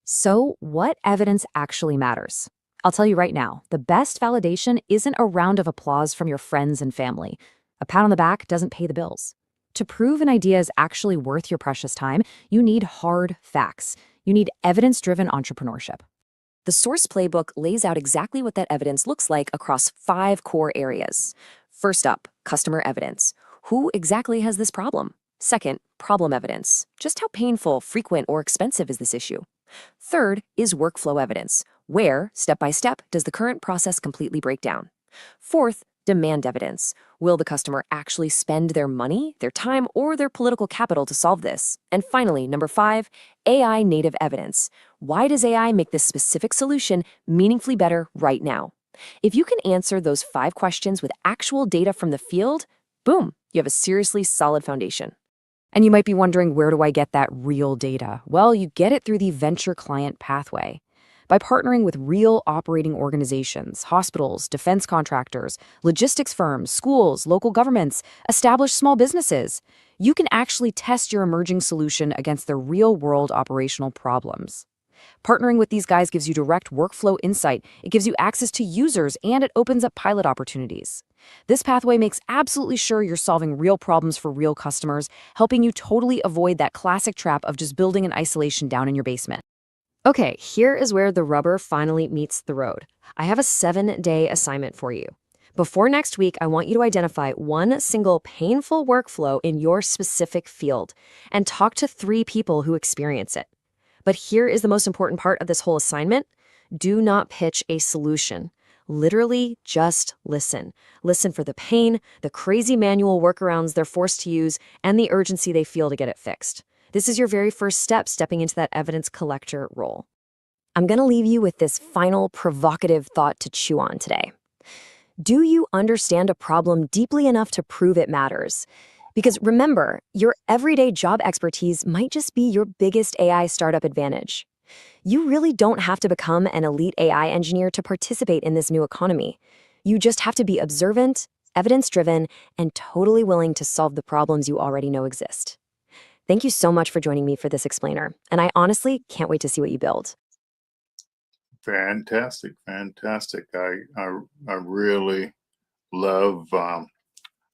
So, what evidence actually matters? I'll tell you right now, the best validation isn't a round of applause from your friends and family. A pat on the back doesn't pay the bills. To prove an idea is actually worth your precious time, you need hard facts. You need evidence-driven entrepreneurship. The Source Playbook lays out exactly what that evidence looks like across 5 core areas. First up, customer evidence. Who exactly has this problem? Second, problem evidence. Just how painful, frequent, or expensive is this issue? Third is workflow evidence. Where, step by step, does the current process completely break down? Fourth, demand evidence. Will the customer actually spend their money, their time, or their political capital to solve this? And finally, number 5, AI native evidence. Why does AI make this specific solution meaningfully better right now? If you can answer those 5 questions with actual data from the field, boom, you have a seriously solid foundation. And you might be wondering, where do I get that real data? Well, you get it through the venture client pathway. By partnering with real operating organizations, hospitals, defense contractors, logistics firms, schools, local governments, established small businesses, you can actually test your emerging solution against their real-world operational problems. Partnering with these guys gives you direct workflow insight, it gives you access to users, and it opens up pilot opportunities. This pathway makes absolutely sure you're solving real problems for real customers, helping you totally avoid that classic trap of just building in isolation down in your basement. Okay, here is where the rubber finally meets the road. I have a 7-day assignment for you. Before next week, I want you to identify one single painful workflow in your specific field and talk to 3 people who experience it. But here is the most important part of this whole assignment. Do not pitch a solution. Literally, just listen. Listen for the pain, the crazy manual workarounds they're forced to use, and the urgency they feel to get it fixed. This is your very first step stepping into that evidence collector role. I'm going to leave you with this final provocative thought to chew on today. Do you understand a problem deeply enough to prove it matters? Because remember, your everyday job expertise might just be your biggest AI startup advantage. You really don't have to become an elite AI engineer to participate in this new economy. You just have to be observant, evidence-driven, and totally willing to solve the problems you already know exist. Thank you so much for joining me for this explainer, and I honestly can't wait to see what you build. Fantastic, fantastic. I really love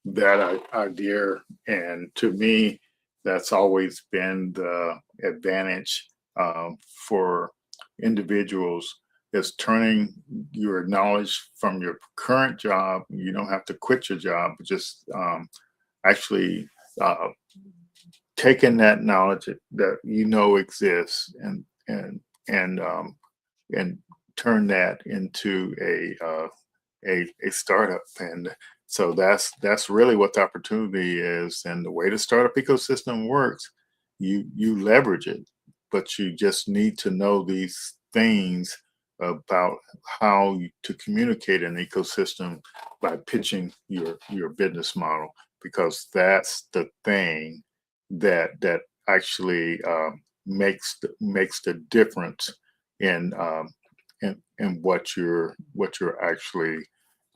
that idea, and to me, that's always been the advantage for individuals, is turning your knowledge from your current job. You don't have to quit your job, but just actually uh, taking that knowledge that you know exists and turn that into a startup. And so that's really what the opportunity is. And the way the startup ecosystem works, you leverage it, but you just need to know these things about to communicate an ecosystem by pitching your business model, because that's the thing that actually makes the difference in in what you're actually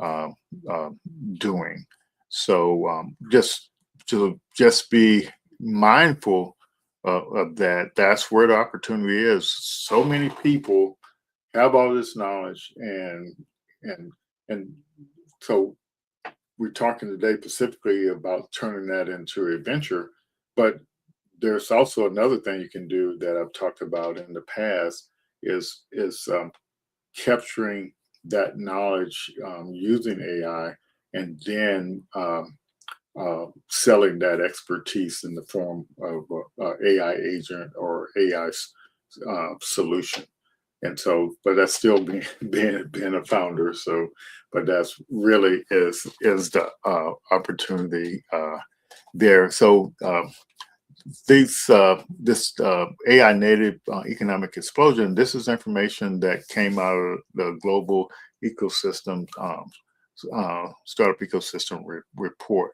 uh, uh, doing. So just be mindful of that. That's where the opportunity is. So many people have all this knowledge, and and so we're talking today specifically about turning that into a venture, but there's also another thing you can do that I've talked about in the past, is capturing that knowledge using AI, and then selling that expertise in the form of AI agent or AI solution. And so, but that's still being a founder. So, but that's really is the opportunity there. So this AI native economic explosion. This is information that came out of the global ecosystem startup ecosystem report.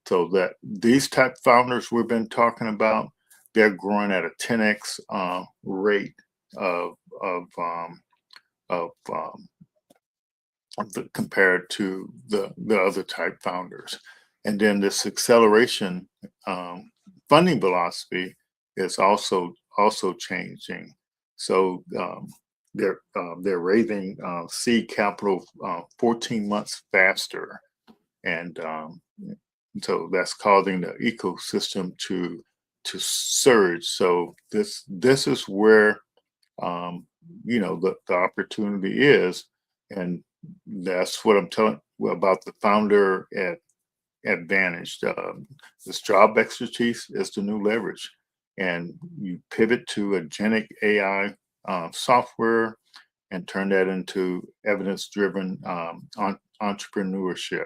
So that these type founders we've been talking about, they're growing at a 10x rate of of compared to the other type founders. And then this acceleration funding velocity is also changing. So they're raising seed capital 14 months faster, and so that's causing the ecosystem to surge. So this is where the opportunity is, and that's what I'm telling about the founder advantage. This job expertise is the new leverage, and you pivot to agentic AI software and turn that into evidence-driven entrepreneurship.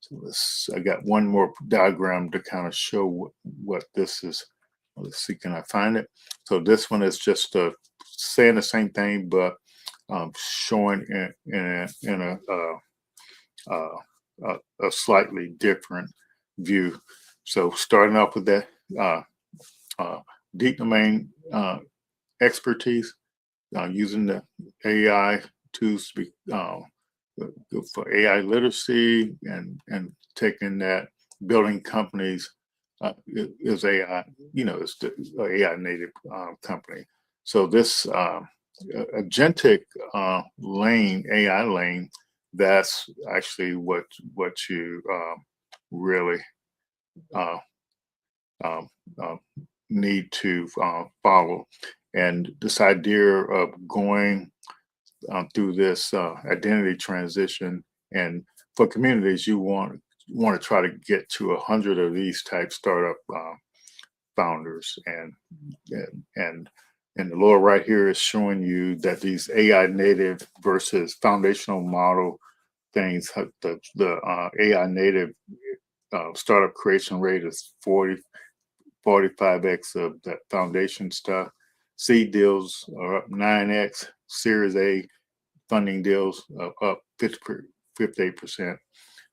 So I got one more diagram to kind of show what this is. Let's see, can I find it? So this one is just saying the same thing, but showing in a slightly different view. So starting off with that deep domain expertise, using the AI tools to be, for AI literacy, and taking that, building companies is AI, it's the AI native company. So this agentic lane, AI lane, that's actually what you really need to follow. And this idea of going through this identity transition, and for communities, you want to try to get to 100 of these type startup founders, and the lower right here is showing you that these AI native versus foundational model things. The AI native startup creation rate is 45x of that foundation stuff. Seed deals are up 9x. Series A funding deals are up 58%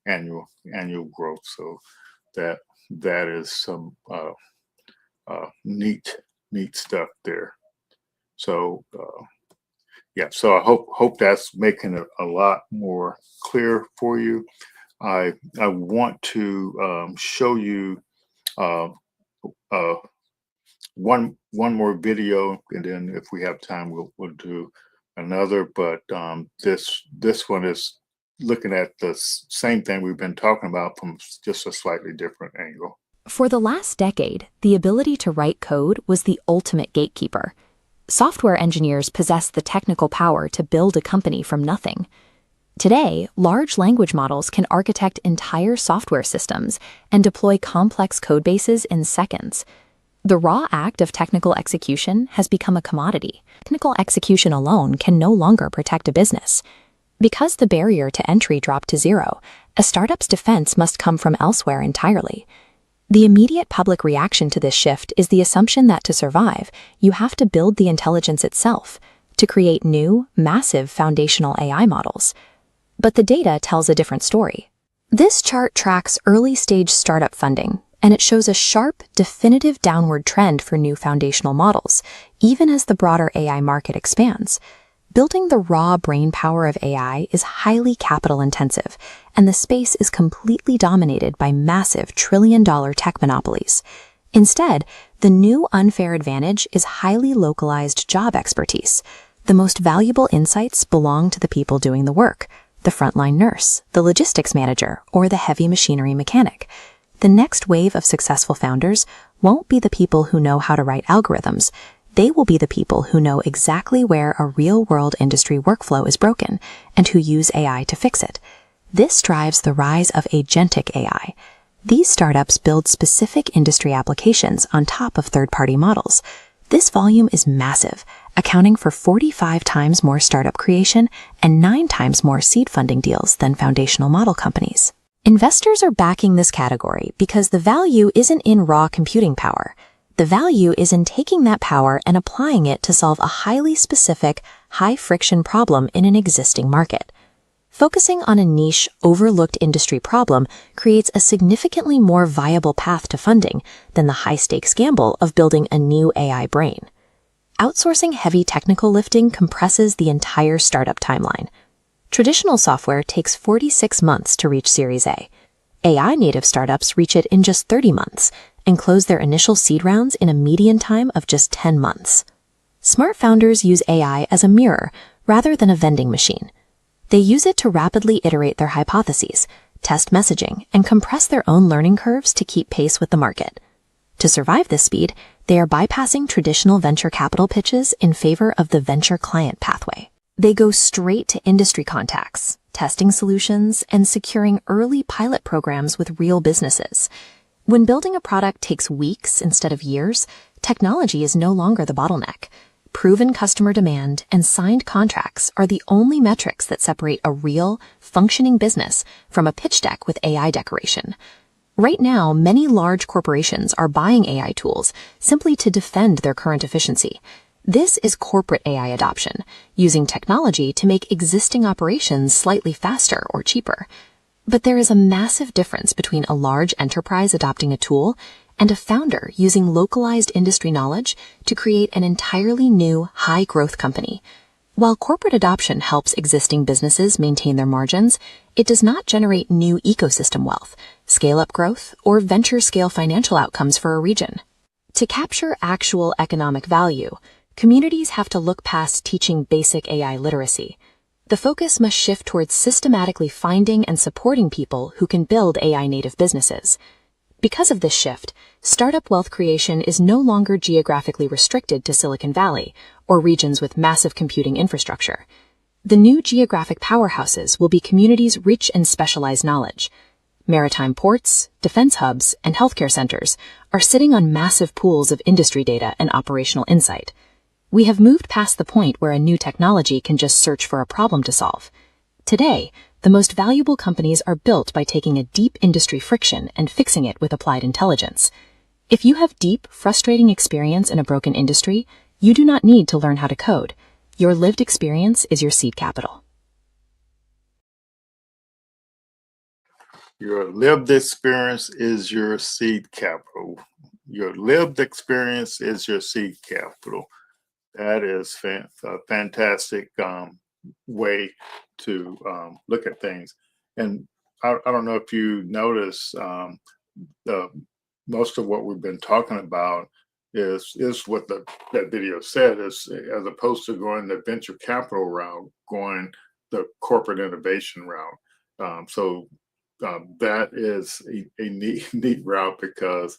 annual growth. So that is some neat stuff there. So yeah, so I hope that's making it a lot more clear for you. I want to show you one more video, and then if we have time, we'll do another. But this one is looking at the same thing we've been talking about from just a slightly different angle. For the last decade, the ability to write code was the ultimate gatekeeper. Software engineers possessed the technical power to build a company from nothing. Today, large language models can architect entire software systems and deploy complex codebases in seconds. The raw act of technical execution has become a commodity. Technical execution alone can no longer protect a business. Because the barrier to entry dropped to zero, a startup's defense must come from elsewhere entirely. The immediate public reaction to this shift is the assumption that to survive, you have to build the intelligence itself, to create new, massive foundational AI models. But the data tells a different story. This chart tracks early-stage startup funding, and it shows a sharp, definitive downward trend for new foundational models, even as the broader AI market expands. Building the raw brain power of AI is highly capital-intensive, and the space is completely dominated by massive trillion-dollar tech monopolies. Instead, the new unfair advantage is highly localized job expertise. The most valuable insights belong to the people doing the work, the frontline nurse, the logistics manager, or the heavy machinery mechanic. The next wave of successful founders won't be the people who know how to write algorithms. They will be the people who know exactly where a real-world industry workflow is broken and who use AI to fix it. This drives the rise of agentic AI. These startups build specific industry applications on top of third-party models. This volume is massive, accounting for 45 times more startup creation and 9 times more seed funding deals than foundational model companies. Investors are backing this category because the value isn't in raw computing power. The value is in taking that power and applying it to solve a highly specific, high-friction problem in an existing market. Focusing on a niche, overlooked industry problem creates a significantly more viable path to funding than the high-stakes gamble of building a new AI brain. Outsourcing heavy technical lifting compresses the entire startup timeline. Traditional software takes 46 months to reach Series A. AI-native startups reach it in just 30 months and close their initial seed rounds in a median time of just 10 months. Smart founders use AI as a mirror rather than a vending machine. They use it to rapidly iterate their hypotheses, test messaging, and compress their own learning curves to keep pace with the market. To survive this speed, they are bypassing traditional venture capital pitches in favor of the venture client pathway. They go straight to industry contacts, testing solutions, and securing early pilot programs with real businesses. When building a product takes weeks instead of years, technology is no longer the bottleneck. Proven customer demand and signed contracts are the only metrics that separate a real, functioning business from a pitch deck with AI decoration. Right now, many large corporations are buying AI tools simply to defend their current efficiency. This is corporate AI adoption, using technology to make existing operations slightly faster or cheaper. But there is a massive difference between a large enterprise adopting a tool and a founder using localized industry knowledge to create an entirely new, high-growth company. While corporate adoption helps existing businesses maintain their margins, it does not generate new ecosystem wealth, scale-up growth, or venture-scale financial outcomes for a region. To capture actual economic value, communities have to look past teaching basic AI literacy. The focus must shift towards systematically finding and supporting people who can build AI-native businesses. Because of this shift, startup wealth creation is no longer geographically restricted to Silicon Valley or regions with massive computing infrastructure. The new geographic powerhouses will be communities rich in specialized knowledge. Maritime ports, defense hubs, and healthcare centers are sitting on massive pools of industry data and operational insight. We have moved past the point where a new technology can just search for a problem to solve. Today, the most valuable companies are built by taking a deep industry friction and fixing it with applied intelligence. If you have deep, frustrating experience in a broken industry, you do not need to learn how to code. Your lived experience is your seed capital. Your lived experience is your seed capital. Your lived experience is your seed capital. That is a fantastic way to look at things. And I don't know if you notice, the most of what we've been talking about is what that video said, is as opposed to going the venture capital route, going the corporate innovation route. That is a neat route because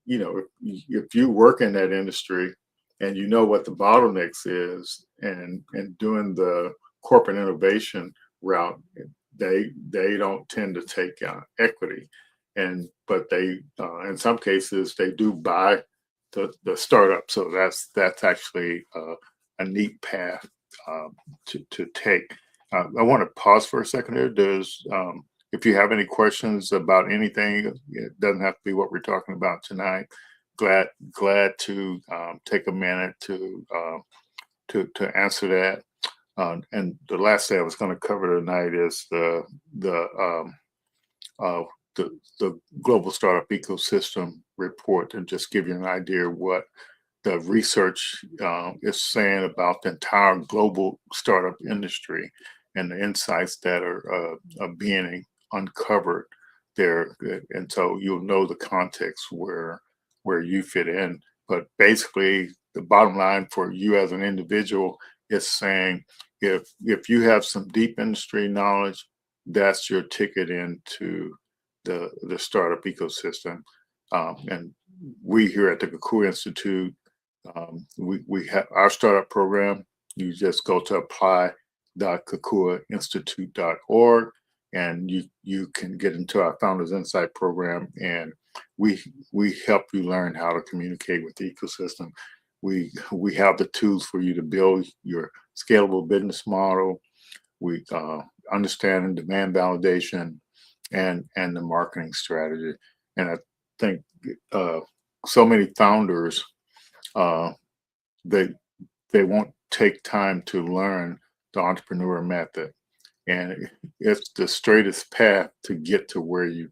if you work in that industry and you know what the bottlenecks is, and doing the corporate innovation route, they don't tend to take equity, but they in some cases they do buy the startup. So that's actually a neat path to take. I want to pause for a second here. If you have any questions about anything, it doesn't have to be what we're talking about tonight. Glad to take a minute to answer that. And the last thing I was going to cover tonight is the global startup ecosystem report, and just give you an idea of what the research is saying about the entire global startup industry and the insights that are being uncovered there. And so you'll know the context where you fit in. But basically, the bottom line for you as an individual is saying, if you have some deep industry knowledge, that's your ticket into the startup ecosystem. And we here at the Kakua Institute, we have our startup program. You just go to apply.kakuainstitute.org, and you can get into our Founders Insight program, and we help you learn how to communicate with the ecosystem. We have the tools for you to build your scalable business model. We understand demand validation and the marketing strategy. And I think so many founders, uh, they they won't take time to learn the entrepreneur method, and it's the straightest path to get to where you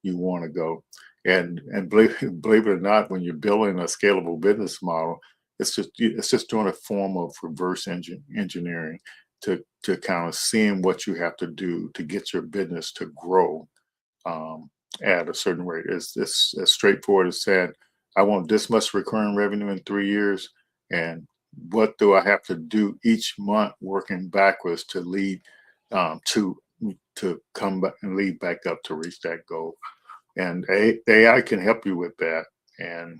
want to go. And believe it or not, when you're building a scalable business model, it's just doing a form of reverse engineering to kind of seeing what you have to do to get your business to grow, at a certain rate. It's as straightforward as saying, I want this much recurring revenue in 3 years, and what do I have to do each month, working backwards to lead, to come back and lead back up to reach that goal. And AI can help you with that. And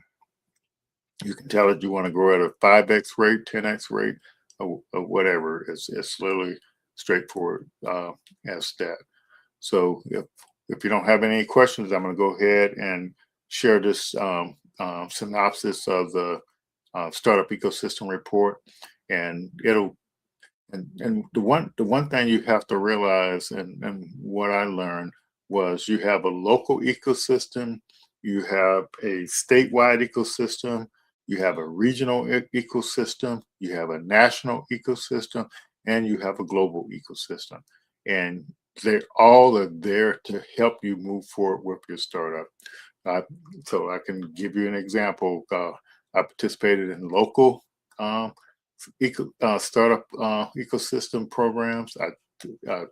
you can tell it you want to grow at a 5x rate, 10x rate, or whatever. It's literally straightforward, as that. So if you don't have any questions, I'm going to go ahead and share this, synopsis of the startup ecosystem report, and the one thing you have to realize, and what I learned was, you have a local ecosystem, you have a statewide ecosystem, you have a regional ecosystem, you have a national ecosystem, and you have a global ecosystem. And they all are there to help you move forward with your startup. Uh, so I can give you an example. I participated in local, startup ecosystem programs. I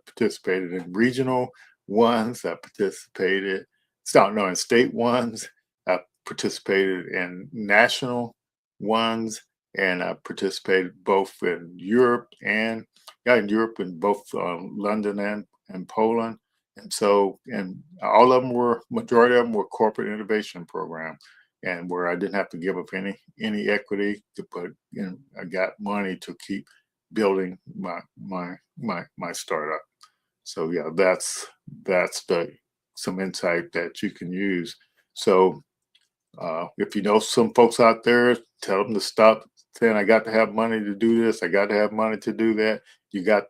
participated in regional ones. I participated, in state ones. I participated in national ones, and I participated both in Europe and in both London and Poland. And so, and all of them majority of them were corporate innovation programs, and where I didn't have to give up any equity to put in. I got money to keep building my startup. So yeah, that's some insight that you can use. So if you know some folks out there, tell them to stop saying, I got to have money to do this, I got to have money to do that. You got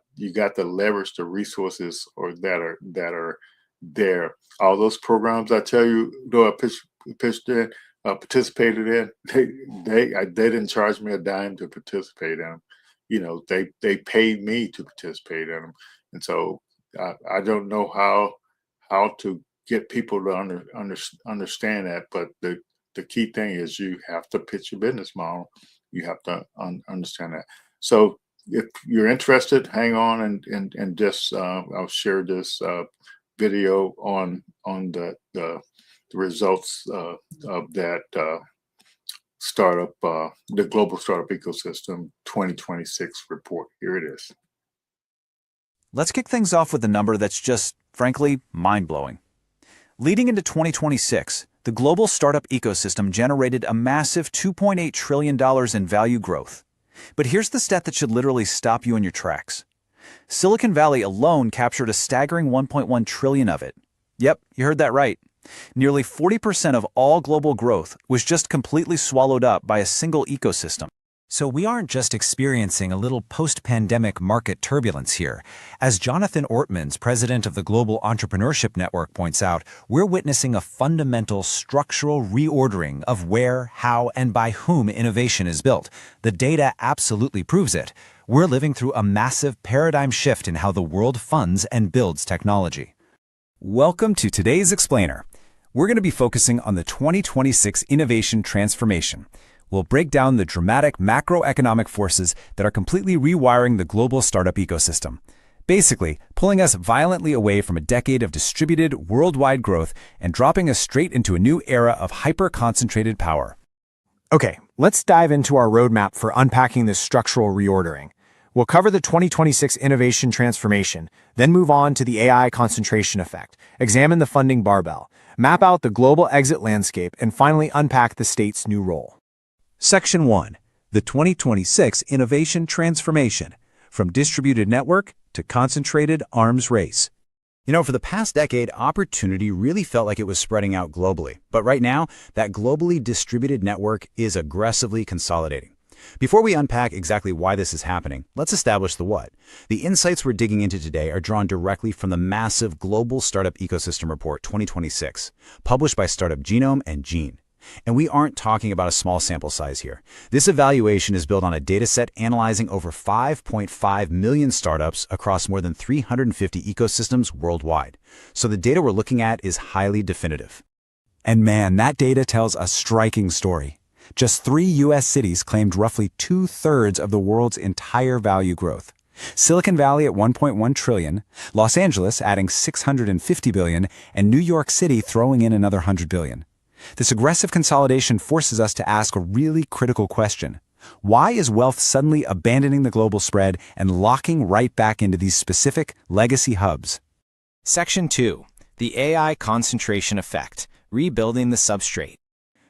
to leverage the resources or that are there. All those programs I tell you, though, I pitched in, participated in, they didn't charge me a dime to participate in them. They paid me to participate in them. And so I don't know how to get people to understand that, but the key thing is you have to pitch your business model. You have to understand that. So if you're interested, hang on and just I'll share this video on the results of that startup, the Global Startup Ecosystem 2026 report. Here it is. Let's kick things off with a number that's just, frankly, mind-blowing. Leading into 2026, the global startup ecosystem generated a massive $2.8 trillion in value growth. But here's the stat that should literally stop you in your tracks. Silicon Valley alone captured a staggering $1.1 trillion of it. Yep, you heard that right. Nearly 40% of all global growth was just completely swallowed up by a single ecosystem. So we aren't just experiencing a little post-pandemic market turbulence here. As Jonathan Ortmans, president of the Global Entrepreneurship Network, points out, we're witnessing a fundamental structural reordering of where, how, and by whom innovation is built. The data absolutely proves it. We're living through a massive paradigm shift in how the world funds and builds technology. Welcome to today's Explainer. We're going to be focusing on the 2026 innovation transformation. We'll break down the dramatic macroeconomic forces that are completely rewiring the global startup ecosystem, basically pulling us violently away from a decade of distributed worldwide growth and dropping us straight into a new era of hyper-concentrated power. Okay, let's dive into our roadmap for unpacking this structural reordering. We'll cover the 2026 innovation transformation, then move on to the AI concentration effect, examine the funding barbell, map out the global exit landscape, and finally unpack the state's new role. Section 1. The 2026 Innovation Transformation, from distributed network to concentrated arms race. For the past decade, opportunity really felt like it was spreading out globally. But right now, that globally distributed network is aggressively consolidating. Before we unpack exactly why this is happening, let's establish the what. The insights we're digging into today are drawn directly from the massive Global Startup Ecosystem Report 2026, published by Startup Genome and Gene. And we aren't talking about a small sample size here. This evaluation is built on a dataset analyzing over 5.5 million startups across more than 350 ecosystems worldwide. So the data we're looking at is highly definitive. And man, that data tells a striking story. Just 3 U.S. cities claimed roughly 2/3 of the world's entire value growth. Silicon Valley at $1.1 trillion, Los Angeles adding $650 billion, and New York City throwing in another $100 billion. This aggressive consolidation forces us to ask a really critical question. Why is wealth suddenly abandoning the global spread and locking right back into these specific legacy hubs? Section 2. The AI concentration effect. Rebuilding the substrate.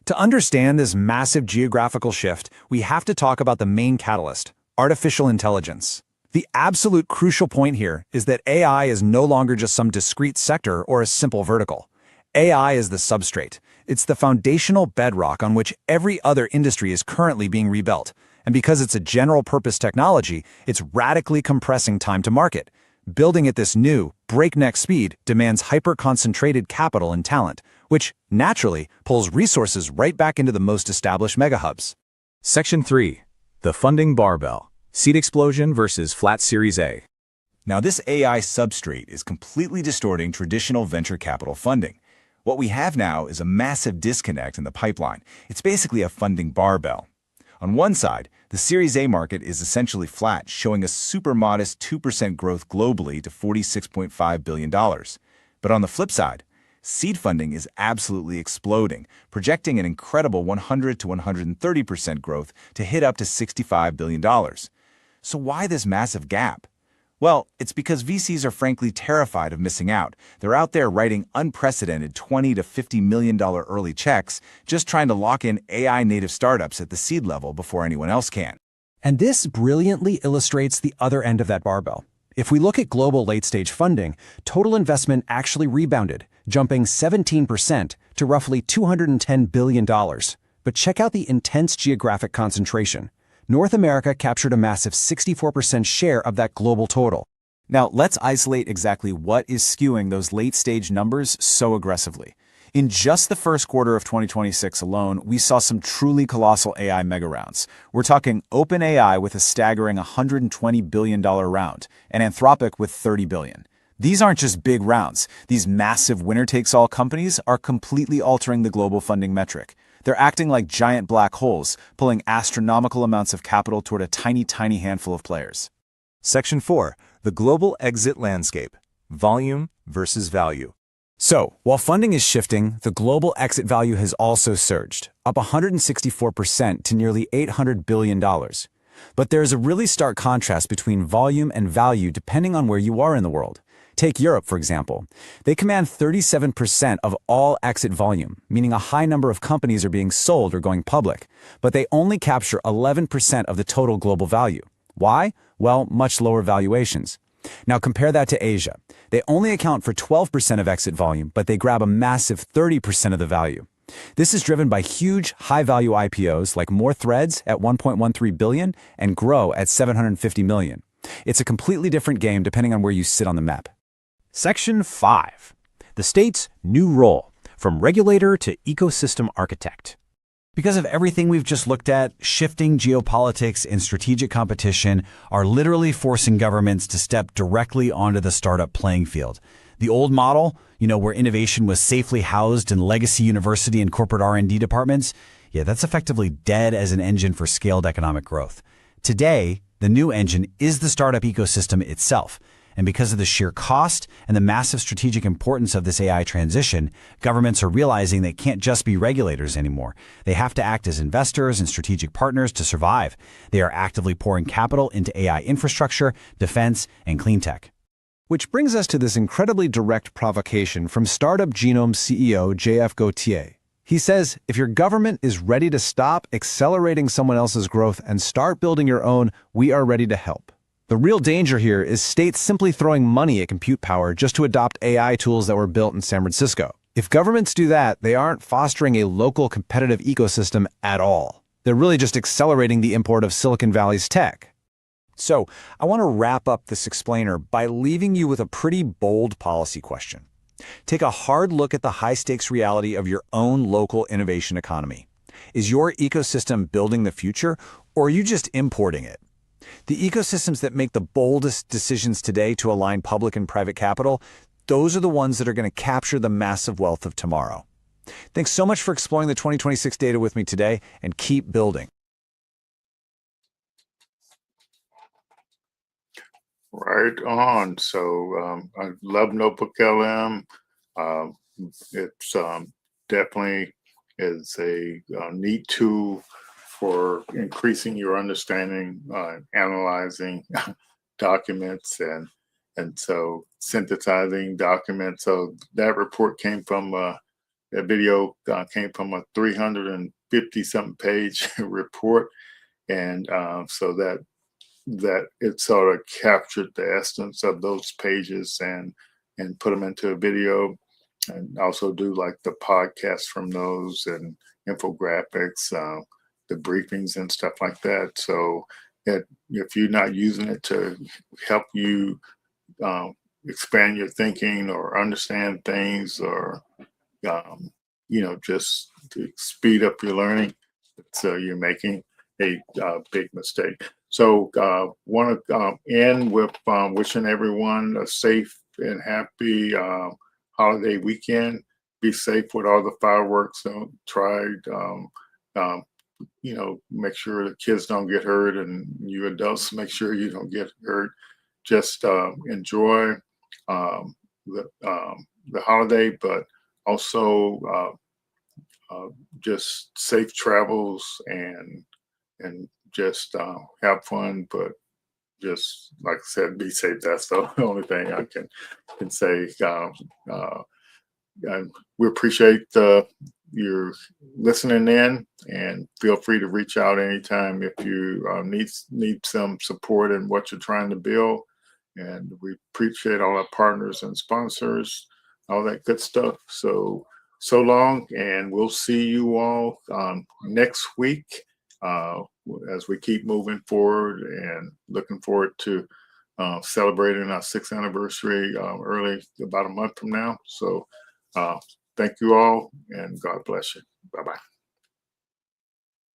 To understand this massive geographical shift, we have to talk about the main catalyst, artificial intelligence. The absolute crucial point here is that AI is no longer just some discrete sector or a simple vertical. AI is the substrate. It's the foundational bedrock on which every other industry is currently being rebuilt. And because it's a general-purpose technology, it's radically compressing time to market. Building at this new, breakneck speed demands hyper-concentrated capital and talent, which, naturally, pulls resources right back into the most established megahubs. Section 3. The funding barbell. Seed explosion versus flat Series A. Now, this AI substrate is completely distorting traditional venture capital funding. What we have now is a massive disconnect in the pipeline. It's basically a funding barbell. On one side, the Series A market is essentially flat, showing a super modest 2% growth globally to $46.5 billion. But on the flip side, seed funding is absolutely exploding, projecting an incredible 100 to 130% growth to hit up to $65 billion. So why this massive gap? Well, it's because VCs are frankly terrified of missing out. They're out there writing unprecedented $20 to $50 million early checks, just trying to lock in AI-native startups at the seed level before anyone else can. And this brilliantly illustrates the other end of that barbell. If we look at global late-stage funding, total investment actually rebounded, jumping 17% to roughly $210 billion. But check out the intense geographic concentration. North America captured a massive 64% share of that global total. Now, let's isolate exactly what is skewing those late-stage numbers so aggressively. In just the first quarter of 2026 alone, we saw some truly colossal AI mega rounds. We're talking OpenAI with a staggering $120 billion round, and Anthropic with $30 billion. These aren't just big rounds. These massive winner-takes-all companies are completely altering the global funding metric. They're acting like giant black holes, pulling astronomical amounts of capital toward a tiny, tiny handful of players. Section 4. The global exit landscape. Volume versus value. So, while funding is shifting, the global exit value has also surged, up 164% to nearly $800 billion. But there's a really stark contrast between volume and value depending on where you are in the world. Take Europe, for example. They command 37% of all exit volume, meaning a high number of companies are being sold or going public, but they only capture 11% of the total global value. Why? Well, much lower valuations. Now compare that to Asia. They only account for 12% of exit volume, but they grab a massive 30% of the value. This is driven by huge, high-value IPOs like More Threads at $1.13 billion and Grow at $750 million. It's a completely different game depending on where you sit on the map. Section 5. The state's new role, from regulator to ecosystem architect. Because of everything we've just looked at, shifting geopolitics and strategic competition are literally forcing governments to step directly onto the startup playing field. The old model, where innovation was safely housed in legacy university and corporate R&D departments, that's effectively dead as an engine for scaled economic growth. Today, the new engine is the startup ecosystem itself. And because of the sheer cost and the massive strategic importance of this AI transition, governments are realizing they can't just be regulators anymore. They have to act as investors and strategic partners to survive. They are actively pouring capital into AI infrastructure, defense, and clean tech. Which brings us to this incredibly direct provocation from Startup Genome CEO JF Gauthier. He says, if your government is ready to stop accelerating someone else's growth and start building your own, we are ready to help. The real danger here is states simply throwing money at compute power just to adopt AI tools that were built in San Francisco. If governments do that, they aren't fostering a local competitive ecosystem at all. They're really just accelerating the import of Silicon Valley's tech. So, I want to wrap up this explainer by leaving you with a pretty bold policy question. Take a hard look at the high-stakes reality of your own local innovation economy. Is your ecosystem building the future, or are you just importing it? The ecosystems that make the boldest decisions today to align public and private capital, those are the ones that are going to capture the massive wealth of tomorrow. Thanks so much for exploring the 2026 data with me today, and keep building. Right on. So I love Notebook LM. Um, it's definitely is a neat tool for increasing your understanding, analyzing documents, and so synthesizing documents. So that report came from that video came from a 350 something page report, and so that it sort of captured the essence of those pages and put them into a video, and also do like the podcasts from those and infographics, the briefings and stuff like that. So that if you're not using it to help you expand your thinking or understand things, or just to speed up your learning, so you're making a big mistake. So want to end with wishing everyone a safe and happy holiday weekend. Be safe with all the fireworks. Don't try, make sure the kids don't get hurt, and you adults make sure you don't get hurt. Just enjoy the holiday, but also just safe travels, and just have fun. But just like I said, be safe. That's the only thing I can say. And we appreciate your listening in, and feel free to reach out anytime if you need some support in what you're trying to build. And we appreciate all our partners and sponsors, all that good stuff. So long, and we'll see you all next week as we keep moving forward, and looking forward to celebrating our 6th anniversary early, about a month from now. So thank you all, and God bless you. Bye-bye.